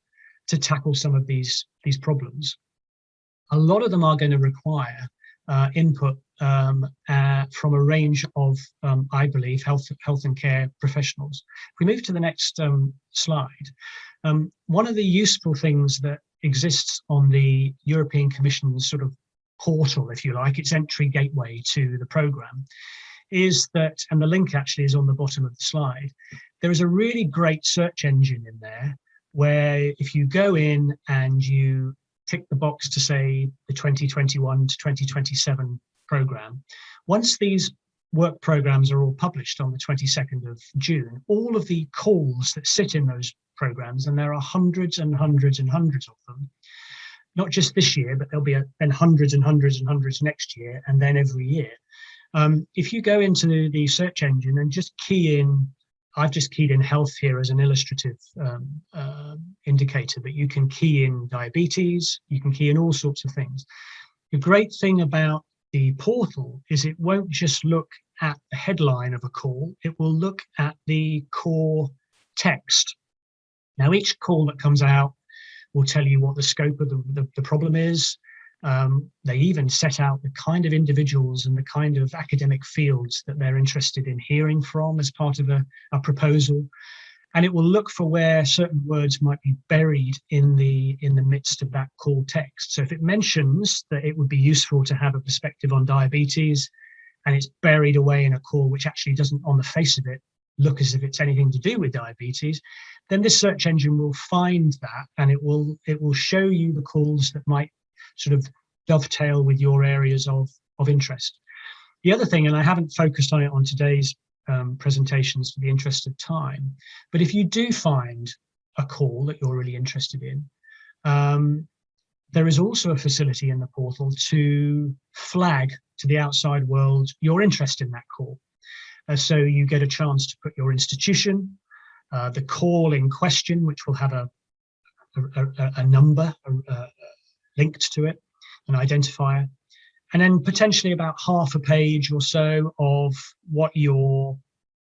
to tackle some of these problems. A lot of them are going to require input from a range of, I believe, health and care professionals. If we move to the next slide, one of the useful things that exists on the European Commission's sort of portal, if you like, its entry gateway to the programme, is that, and the link actually is on the bottom of the slide, there is a really great search engine in there where if you go in and you tick the box to say the 2021 to 2027 programme, once these work programmes are all published on the 22nd of June, all of the calls that sit in those programmes, and there are hundreds and hundreds and hundreds of them, not just this year, but there'll be then hundreds and hundreds and hundreds next year, and then every year. If you go into the search engine and just key in, I've just keyed in health here as an illustrative indicator, but you can key in diabetes, you can key in all sorts of things. The great thing about the portal is it won't just look at the headline of a call, it will look at the core text. Now, each call that comes out will tell you what the scope of the problem is. They even set out the kind of individuals and the kind of academic fields that they're interested in hearing from as part of a proposal. And it will look for where certain words might be buried in the midst of that call text. So if it mentions that it would be useful to have a perspective on diabetes, and it's buried away in a call which actually doesn't, on the face of it, look as if it's anything to do with diabetes, then this search engine will find that, and it will show you the calls that might sort of dovetail with your areas of interest. The other thing, and I haven't focused on it on today's presentations for the interest of time, but if you do find a call that you're really interested in, there is also a facility in the portal to flag to the outside world your interest in that call. So you get a chance to put your institution, the call in question, which will have a a number linked to it, an identifier, and then potentially about half a page or so of what your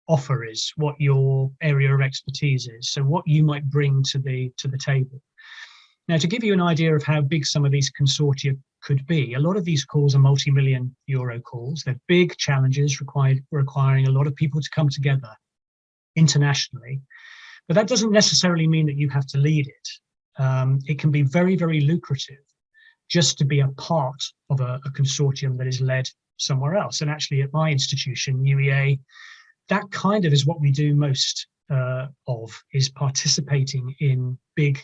offer is, what your area of expertise is, so what you might bring to the table. Now, to give you an idea of how big some of these consortia could be, a lot of these calls are multi-million euro calls. They're big challenges requiring a lot of people to come together internationally. But that doesn't necessarily mean that you have to lead it. It can be very, very lucrative just to be a part of a consortium that is led somewhere else. And actually at my institution, UEA, that kind of is what we do most of, is participating in big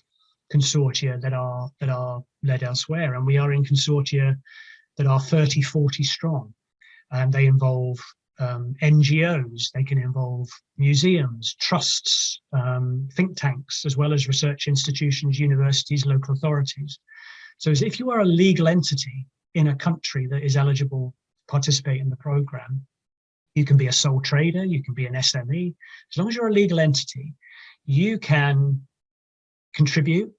consortia that are led elsewhere. And we are in consortia that are 30, 40 strong. And they involve NGOs, they can involve museums, trusts, think tanks, as well as research institutions, universities, local authorities. So as if you are a legal entity in a country that is eligible to participate in the program, you can be a sole trader, you can be an SME. As long as you're a legal entity, you can contribute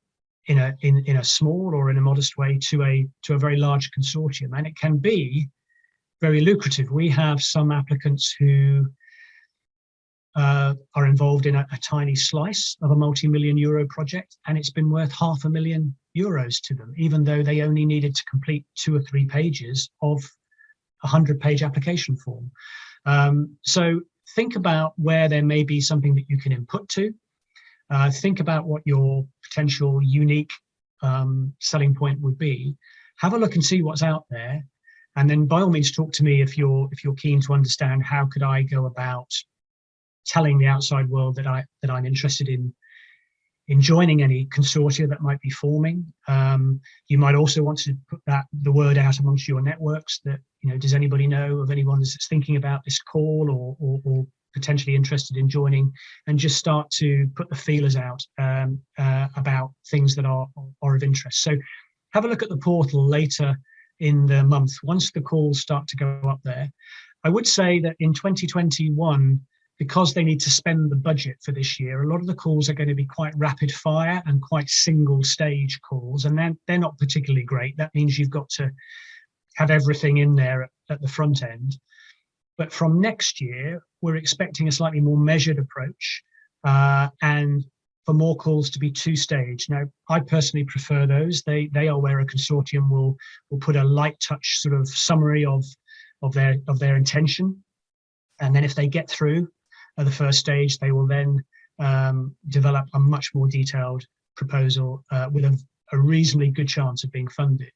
in a small or in a modest way to a very large consortium, and it can be very lucrative. We have some applicants who are involved in a tiny slice of a multi-million euro project, and it's been worth €500,000 to them, even though they only needed to complete 2 or 3 pages of a 100-page application form. So think about where there may be something that you can input to. Think about what your potential unique selling point would be. Have a look and see what's out there, and then by all means talk to me if you're keen to understand how could I go about telling the outside world that I'm interested in joining any consortia that might be forming. You might also want to put the word out amongst your networks that, does anybody know of anyone that's thinking about this call or potentially interested in joining, and just start to put the feelers out about things that are of interest. So have a look at the portal later in the month once the calls start to go up there. I would say that in 2021, because they need to spend the budget for this year, a lot of the calls are going to be quite rapid fire and quite single stage calls, and they're not particularly great. That means you've got to have everything in there at the front end. But from next year, we're expecting a slightly more measured approach and for more calls to be 2-stage. Now, I personally prefer those. They are where a consortium will put a light touch sort of summary of their intention. And then if they get through the first stage, they will then develop a much more detailed proposal with a reasonably good chance of being funded.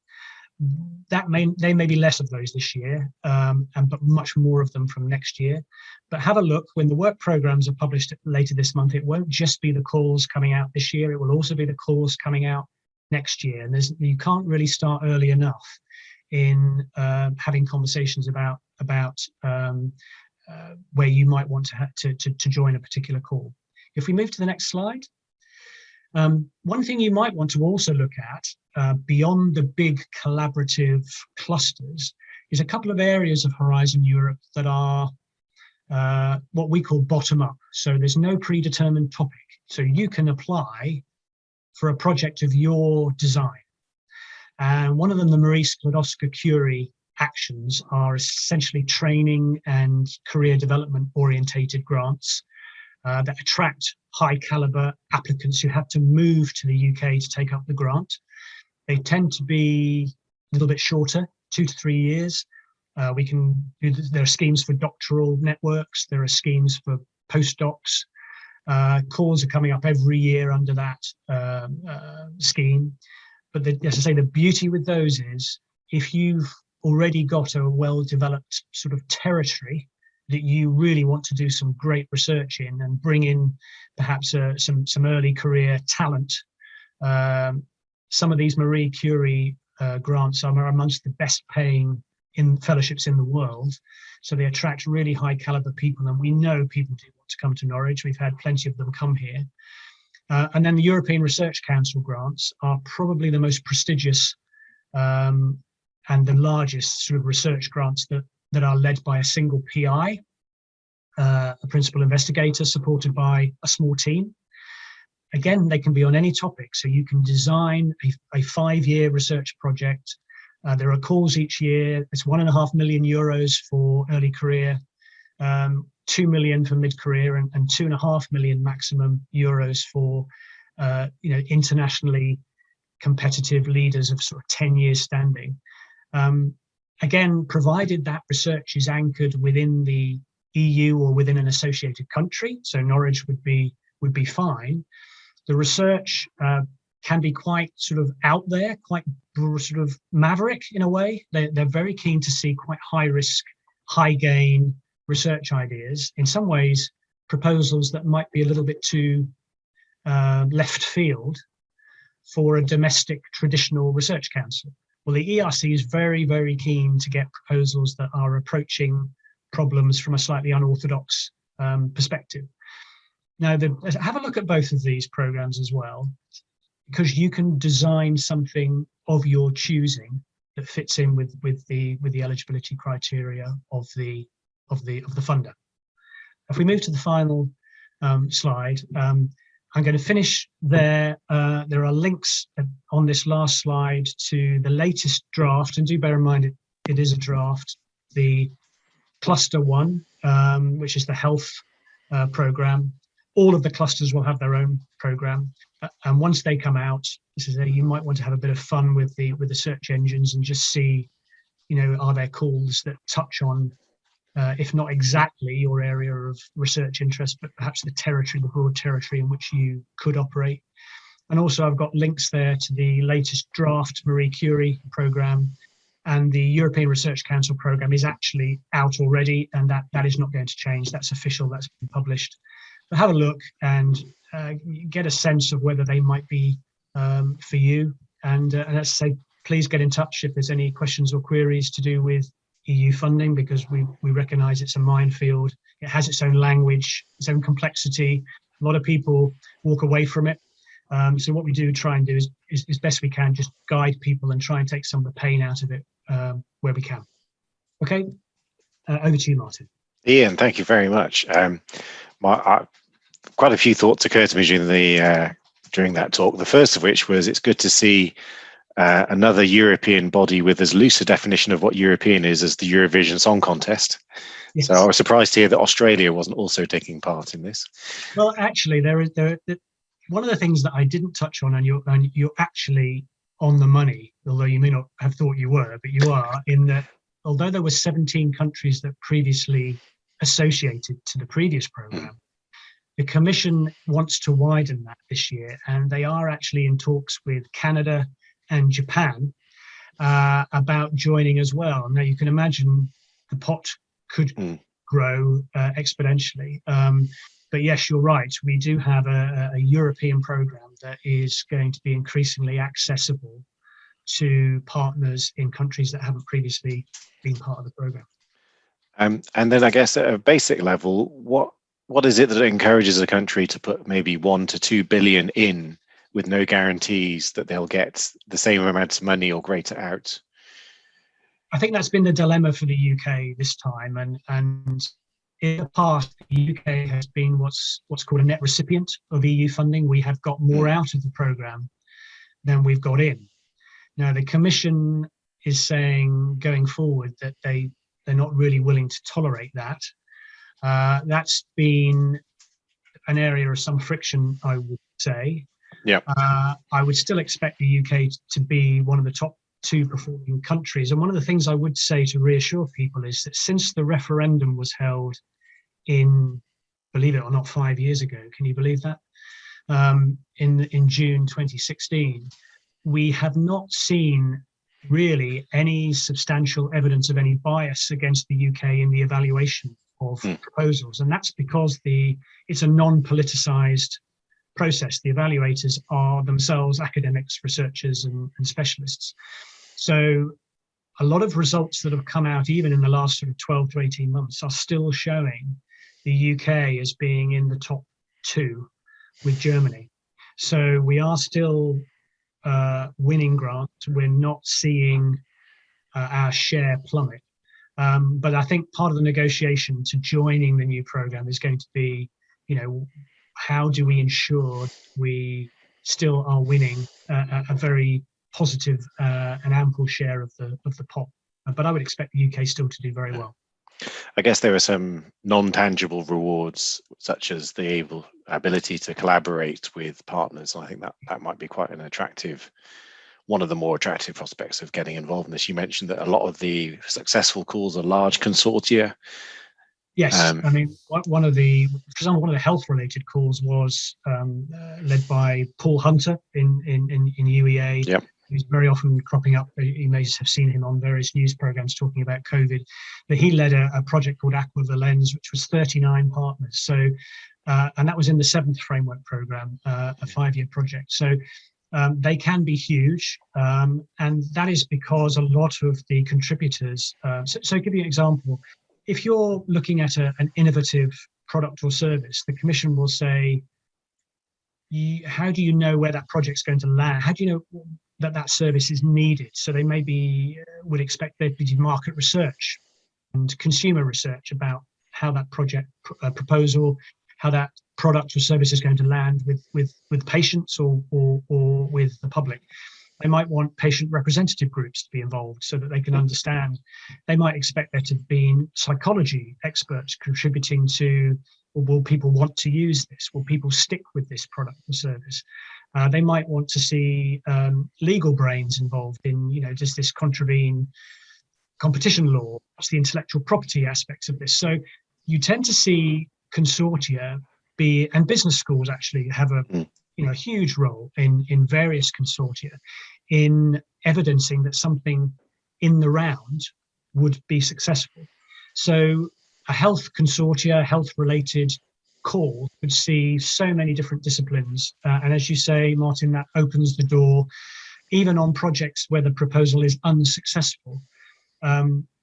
There may be less of those this year, but much more of them from next year. But have a look when the work programs are published later this month. It won't just be the calls coming out this year. It will also be the calls coming out next year. And you can't really start early enough in having conversations about where you might want to join a particular call. If we move to the next slide. One thing you might want to also look at beyond the big collaborative clusters is a couple of areas of Horizon Europe that are what we call bottom up. So there's no predetermined topic. So you can apply for a project of your design. And one of them, the Marie Sklodowska-Curie actions, are essentially training and career development orientated grants that attract high caliber applicants who have to move to the UK to take up the grant. They tend to be a little bit shorter, 2 to 3 years. There are schemes for doctoral networks. There are schemes for postdocs. Calls are coming up every year under that scheme. But as I say, the beauty with those is if you've already got a well-developed sort of territory that you really want to do some great research in and bring in perhaps some early career talent. Some of these Marie Curie grants are amongst the best paying fellowships in the world. So they attract really high caliber people, and we know people do want to come to Norwich. We've had plenty of them come here. And then the European Research Council grants are probably the most prestigious and the largest sort of research grants that are led by a single PI, a principal investigator supported by a small team. again, they can be on any topic. So you can design a 5-year research project. There are calls each year. It's €1.5 million for early career, 2 million for mid-career, and 2.5 million maximum euros for internationally competitive leaders of sort of 10 years standing. Again, provided that research is anchored within the EU or within an associated country, so Norwich would be fine. The research can be quite sort of out there, quite sort of maverick in a way. They're very keen to see quite high risk, high gain research ideas. In some ways, proposals that might be a little bit too left field for a domestic traditional research council. Well, the ERC is very, very keen to get proposals that are approaching problems from a slightly unorthodox perspective. Now, have a look at both of these programs as well, because you can design something of your choosing that fits in with the eligibility criteria of the funder. If we move to the final slide, I'm going to finish there. There are links on this last slide to the latest draft, and do bear in mind it is a draft. The cluster 1, which is the health program. All of the clusters will have their own program, and once they come out, you might want to have a bit of fun with the search engines and just see, are there calls that touch on, if not exactly your area of research interest, but perhaps the broad territory in which you could operate. And also I've got links there to the latest draft Marie Curie program, and the European Research Council program is actually out already, and that is not going to change. That's official, that's been published. But have a look and get a sense of whether they might be for you. And as I say, please get in touch if there's any questions or queries to do with EU funding, because we recognise it's a minefield. It has its own language, its own complexity. A lot of people walk away from it. So what we do try and do is best we can just guide people and try and take some of the pain out of it where we can. Okay, over to you, Martin. Ian, thank you very much. Quite a few thoughts occurred to me during that talk. The first of which was it's good to see another European body with as loose a definition of what European is as the Eurovision Song Contest. Yes. So I was surprised to hear that Australia wasn't also taking part in this. Well, actually, one of the things that I didn't touch on, and you're actually on the money, although you may not have thought you were, but you are, in that although there were 17 countries that previously associated to the previous program, the Commission wants to widen that this year, and they are actually in talks with Canada and Japan about joining as well. Now, you can imagine the pot could grow exponentially. But yes, you're right. We do have a European program that is going to be increasingly accessible to partners in countries that haven't previously been part of the program. And then I guess at a basic level, what is it that encourages a country to put maybe 1 to 2 billion in with no guarantees that they'll get the same amount of money or greater out? I think that's been the dilemma for the UK this time, and in the past, the UK has been what's called a net recipient of EU funding. We have got more out of the programme than we've got in. Now, the Commission is saying going forward that they're not really willing to tolerate that. That's been an area of some friction, I would say. Yeah. I would still expect the UK to be one of the top 2 performing countries. And one of the things I would say to reassure people is that since the referendum was held in, believe it or not, 5 years ago, can you believe that? In June 2016, we have not seen really any substantial evidence of any bias against the UK in the evaluation of proposals. And that's because it's a non-politicised process. The evaluators are themselves academics, researchers, and specialists. So a lot of results that have come out, even in the last sort of 12 to 18 months, are still showing the UK as being in the top 2 with Germany. So we are still winning grants. We're not seeing our share plummet. But I think part of the negotiation to joining the new program is going to be, how do we ensure we still are winning a very positive and ample share of the pot. But I would expect the UK still to do very well. I guess there are some non-tangible rewards, such as the ability to collaborate with partners. I think that might be quite an attractive, one of the more attractive prospects of getting involved in this. You mentioned that a lot of the successful calls are large consortia. Yes, I mean, one of the health-related calls was led by Paul Hunter in UEA. Yep. He's very often cropping up. You may have seen him on various news programs talking about COVID. But he led a project called Aqua Valens, which was 39 partners. So, and that was in the 7th framework program, a 5-year project. So they can be huge, and that is because a lot of the contributors. So, give you an example. If you're looking at an innovative product or service, the Commission will say, how do you know where that project's going to land? How do you know that service is needed? So they maybe would expect there to be market research and consumer research about how that project proposal, how that product or service is going to land with patients or with the public. They might want patient representative groups to be involved so that they can understand. They might expect there to be psychology experts contributing to, well, will people want to use this? Will people stick with this product or service? They might want to see legal brains involved in, does this contravene competition law? What's the intellectual property aspects of this? So you tend to see consortia and business schools actually have a huge role in various consortia in evidencing that something in the round would be successful. So a health consortia, health-related call could see so many different disciplines. And as you say, Martin, that opens the door, even on projects where the proposal is unsuccessful.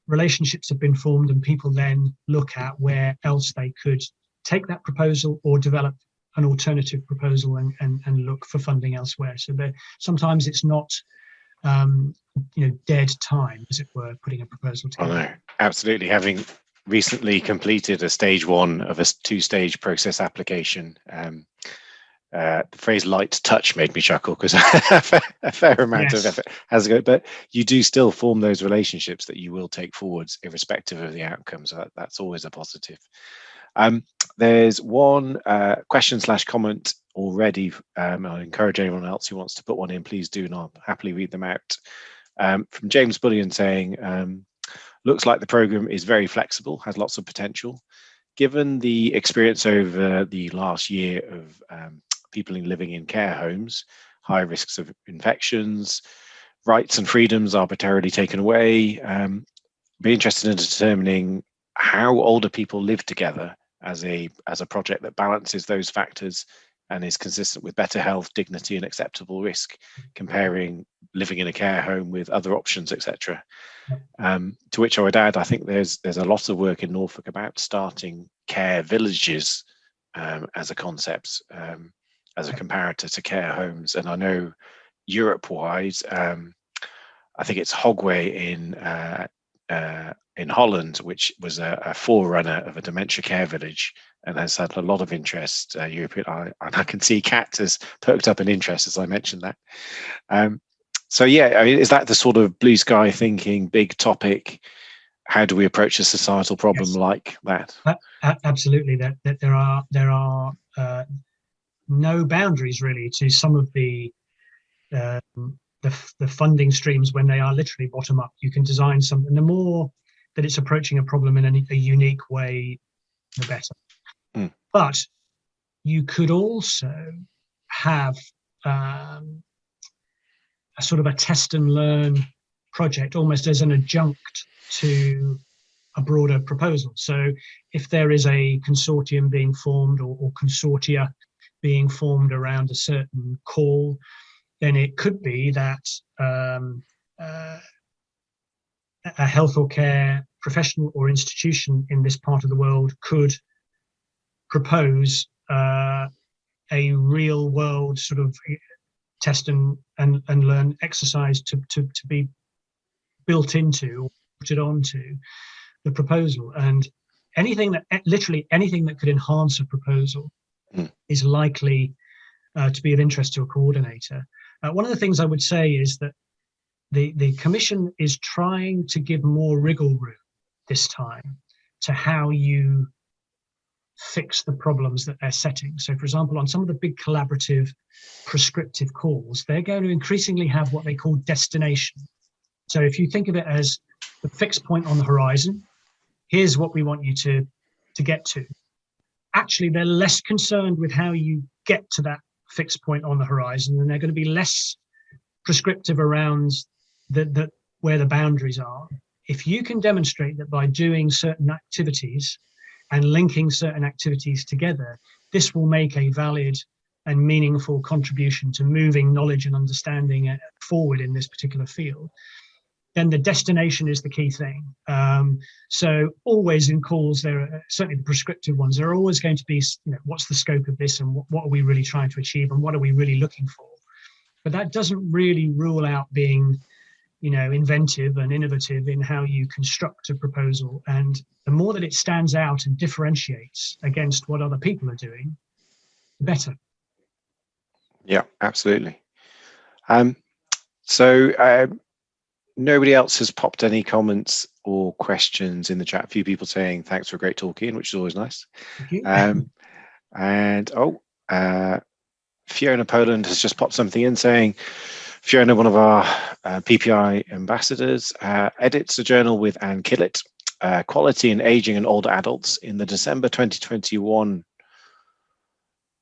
Relationships have been formed and people then look at where else they could take that proposal or develop an alternative proposal and look for funding elsewhere. So sometimes it's not, dead time, as it were, putting a proposal together. Oh, no, absolutely. Having recently completed a stage 1 of a 2-stage process application, the phrase light touch made me chuckle because a fair amount of effort has to go, but you do still form those relationships that you will take forwards irrespective of the outcome. So that's always a positive. There's one question/comment already. I encourage anyone else who wants to put one in, please do, and I'll happily read them out. From James Bullion saying, looks like the program is very flexible, has lots of potential. Given the experience over the last year of people living in care homes, high risks of infections, rights and freedoms arbitrarily taken away, be interested in determining how older people live together as a project that balances those factors and is consistent with better health, dignity and acceptable risk, comparing living in a care home with other options, etc. To which I would add, I think there's a lot of work in Norfolk about starting care villages as a concept, as a comparator to care homes. And I know Europe-wide, I think it's Hogway in Holland, which was a forerunner of a dementia care village and has had a lot of interest. And I can see Kat has perked up an interest as I mentioned that. So yeah, I mean, is that the sort of blue sky thinking, big topic? How do we approach a societal problem like that? Absolutely. That there are no boundaries really to some of the funding streams when they are literally bottom up. You can design something. The more that it's approaching a problem in a unique way, the better. But you could also have a sort of a test and learn project almost as an adjunct to a broader proposal. So if there is a consortium being formed or consortia being formed around a certain call, then it could be that a health or care professional or institution in this part of the world could propose a real world sort of test and learn exercise to be built into or put it onto the proposal. And literally anything that could enhance a proposal is likely to be of interest to a coordinator. One of the things I would say is that the Commission is trying to give more wriggle room this time to how you fix the problems that they're setting. So, for example, on some of the big collaborative prescriptive calls, they're going to increasingly have what they call destination. So if you think of it as the fixed point on the horizon, here's what we want you to get to. Actually, they're less concerned with how you get to that fixed point on the horizon, and they're going to be less prescriptive around where the boundaries are. If you can demonstrate that by doing certain activities and linking certain activities together, this will make a valid and meaningful contribution to moving knowledge and understanding forward in this particular field, then the destination is the key thing. So always in calls, there are certainly the prescriptive ones, there are always going to be, what's the scope of this, and what are we really trying to achieve, and what are we really looking for? But that doesn't really rule out being, inventive and innovative in how you construct a proposal. And the more that it stands out and differentiates against what other people are doing, the better. Yeah, absolutely. So nobody else has popped any comments or questions in the chat. A few people saying thanks for a great talk, Ian, which is always nice. Thank you. And Fiona Poland has just popped something in saying, Fiona, one of our PPI ambassadors, edits a journal with Anne Killett, Quality in Aging and Older Adults, in the December 2021,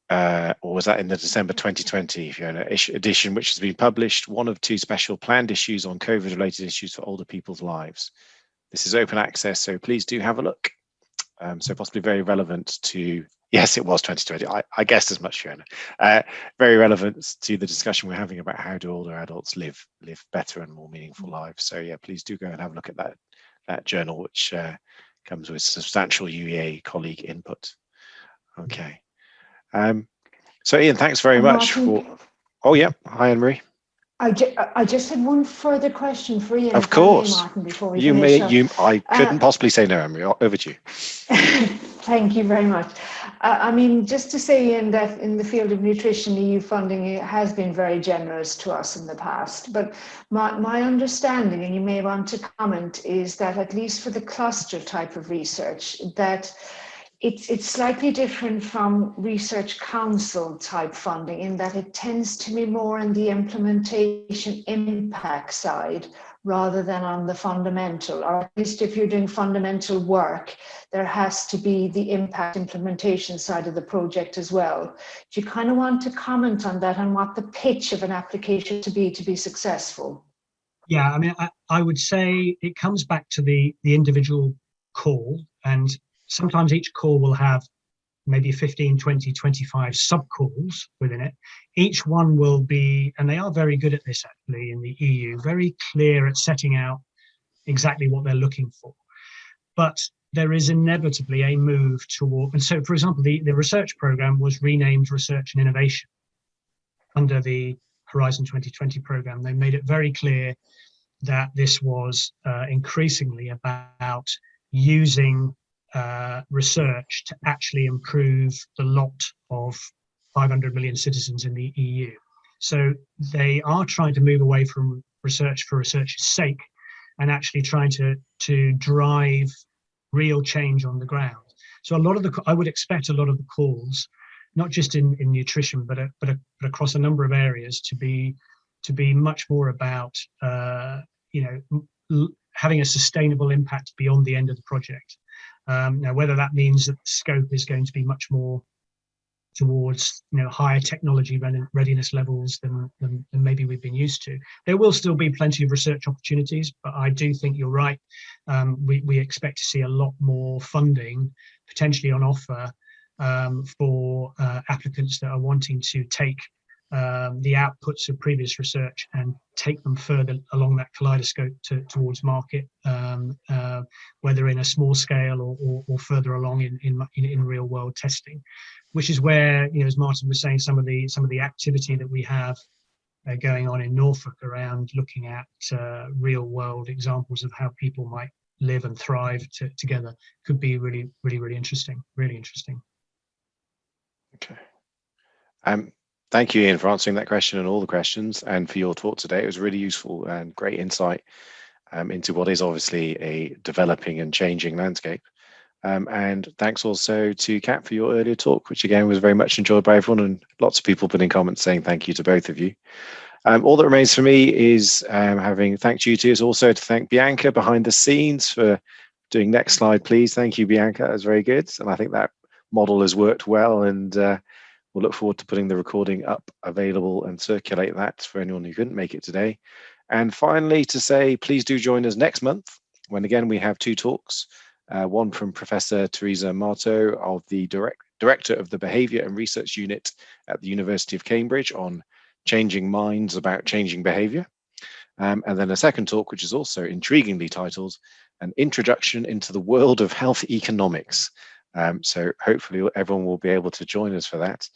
or was that in the December 2020, Fiona, edition, which has been published, one of 2 special planned issues on COVID-related issues for older people's lives. This is open access, so please do have a look. So possibly very relevant to, yes, it was 2020. I guessed as much, Fiona. Very relevant to the discussion we're having about how do older adults live better and more meaningful lives. So yeah, please do go and have a look at that journal, which comes with substantial UEA colleague input. Okay. So Ian, thanks very much for. Oh yeah, hi Anne-Marie. I just had one further question for Ian. Of course, Martin, before we finish up. I couldn't possibly say no, Anne-Marie. Over to you. Thank you very much. I mean, just to say, Ian, that in the field of nutrition, EU funding has been very generous to us in the past. But my understanding, and you may want to comment, is that at least for the cluster type of research, that it's slightly different from research council type funding in that it tends to be more on the implementation impact side rather than on the fundamental, or at least if you're doing fundamental work, there has to be the impact implementation side of the project as well. Do you kind of want to comment on that, and what the pitch of an application to be successful? Yeah, I mean, I would say it comes back to the individual call, and sometimes each call will have maybe 15, 20, 25 sub-calls within it. Each one will be, and they are very good at this actually in the EU, very clear at setting out exactly what they're looking for. But there is inevitably a move toward, and so for example, the research program was renamed Research and Innovation under the Horizon 2020 program. They made it very clear that this was increasingly about using research to actually improve the lot of 500 million citizens in the EU. So they are trying to move away from research for research's sake and actually trying to drive real change on the ground. So a lot of I would expect a lot of the calls, not just in nutrition, but across a number of areas, to be much more about having a sustainable impact beyond the end of the project. Now, whether that means that the scope is going to be much more towards higher technology readiness levels than maybe we've been used to. There will still be plenty of research opportunities, but I do think you're right. We expect to see a lot more funding potentially on offer for applicants that are wanting to take the outputs of previous research and take them further along that kaleidoscope towards market, whether in a small scale or further along in real world testing, which is where, as Martin was saying, some of the activity that we have going on in Norfolk around looking at real world examples of how people might live and thrive together could be really interesting. Okay. Thank you, Ian, for answering that question and all the questions, and for your talk today. It was really useful and great insight into what is obviously a developing and changing landscape. And thanks also to Kat for your earlier talk, which again was very much enjoyed by everyone, and lots of people put in comments saying thank you to both of you. All that remains for me is having thanked you two, is also to thank Bianca behind the scenes for doing next slide, please. Thank you, Bianca. That was very good. And I think that model has worked well, and we'll look forward to putting the recording up, available, and circulate that for anyone who couldn't make it today. And finally, to say, please do join us next month, when again we have two talks. One from Professor Teresa Marto, of the Director of the Behaviour and Research Unit at the University of Cambridge, on changing minds about changing behaviour. And then a second talk, which is also intriguingly titled, An Introduction into the World of Health Economics. So hopefully everyone will be able to join us for that.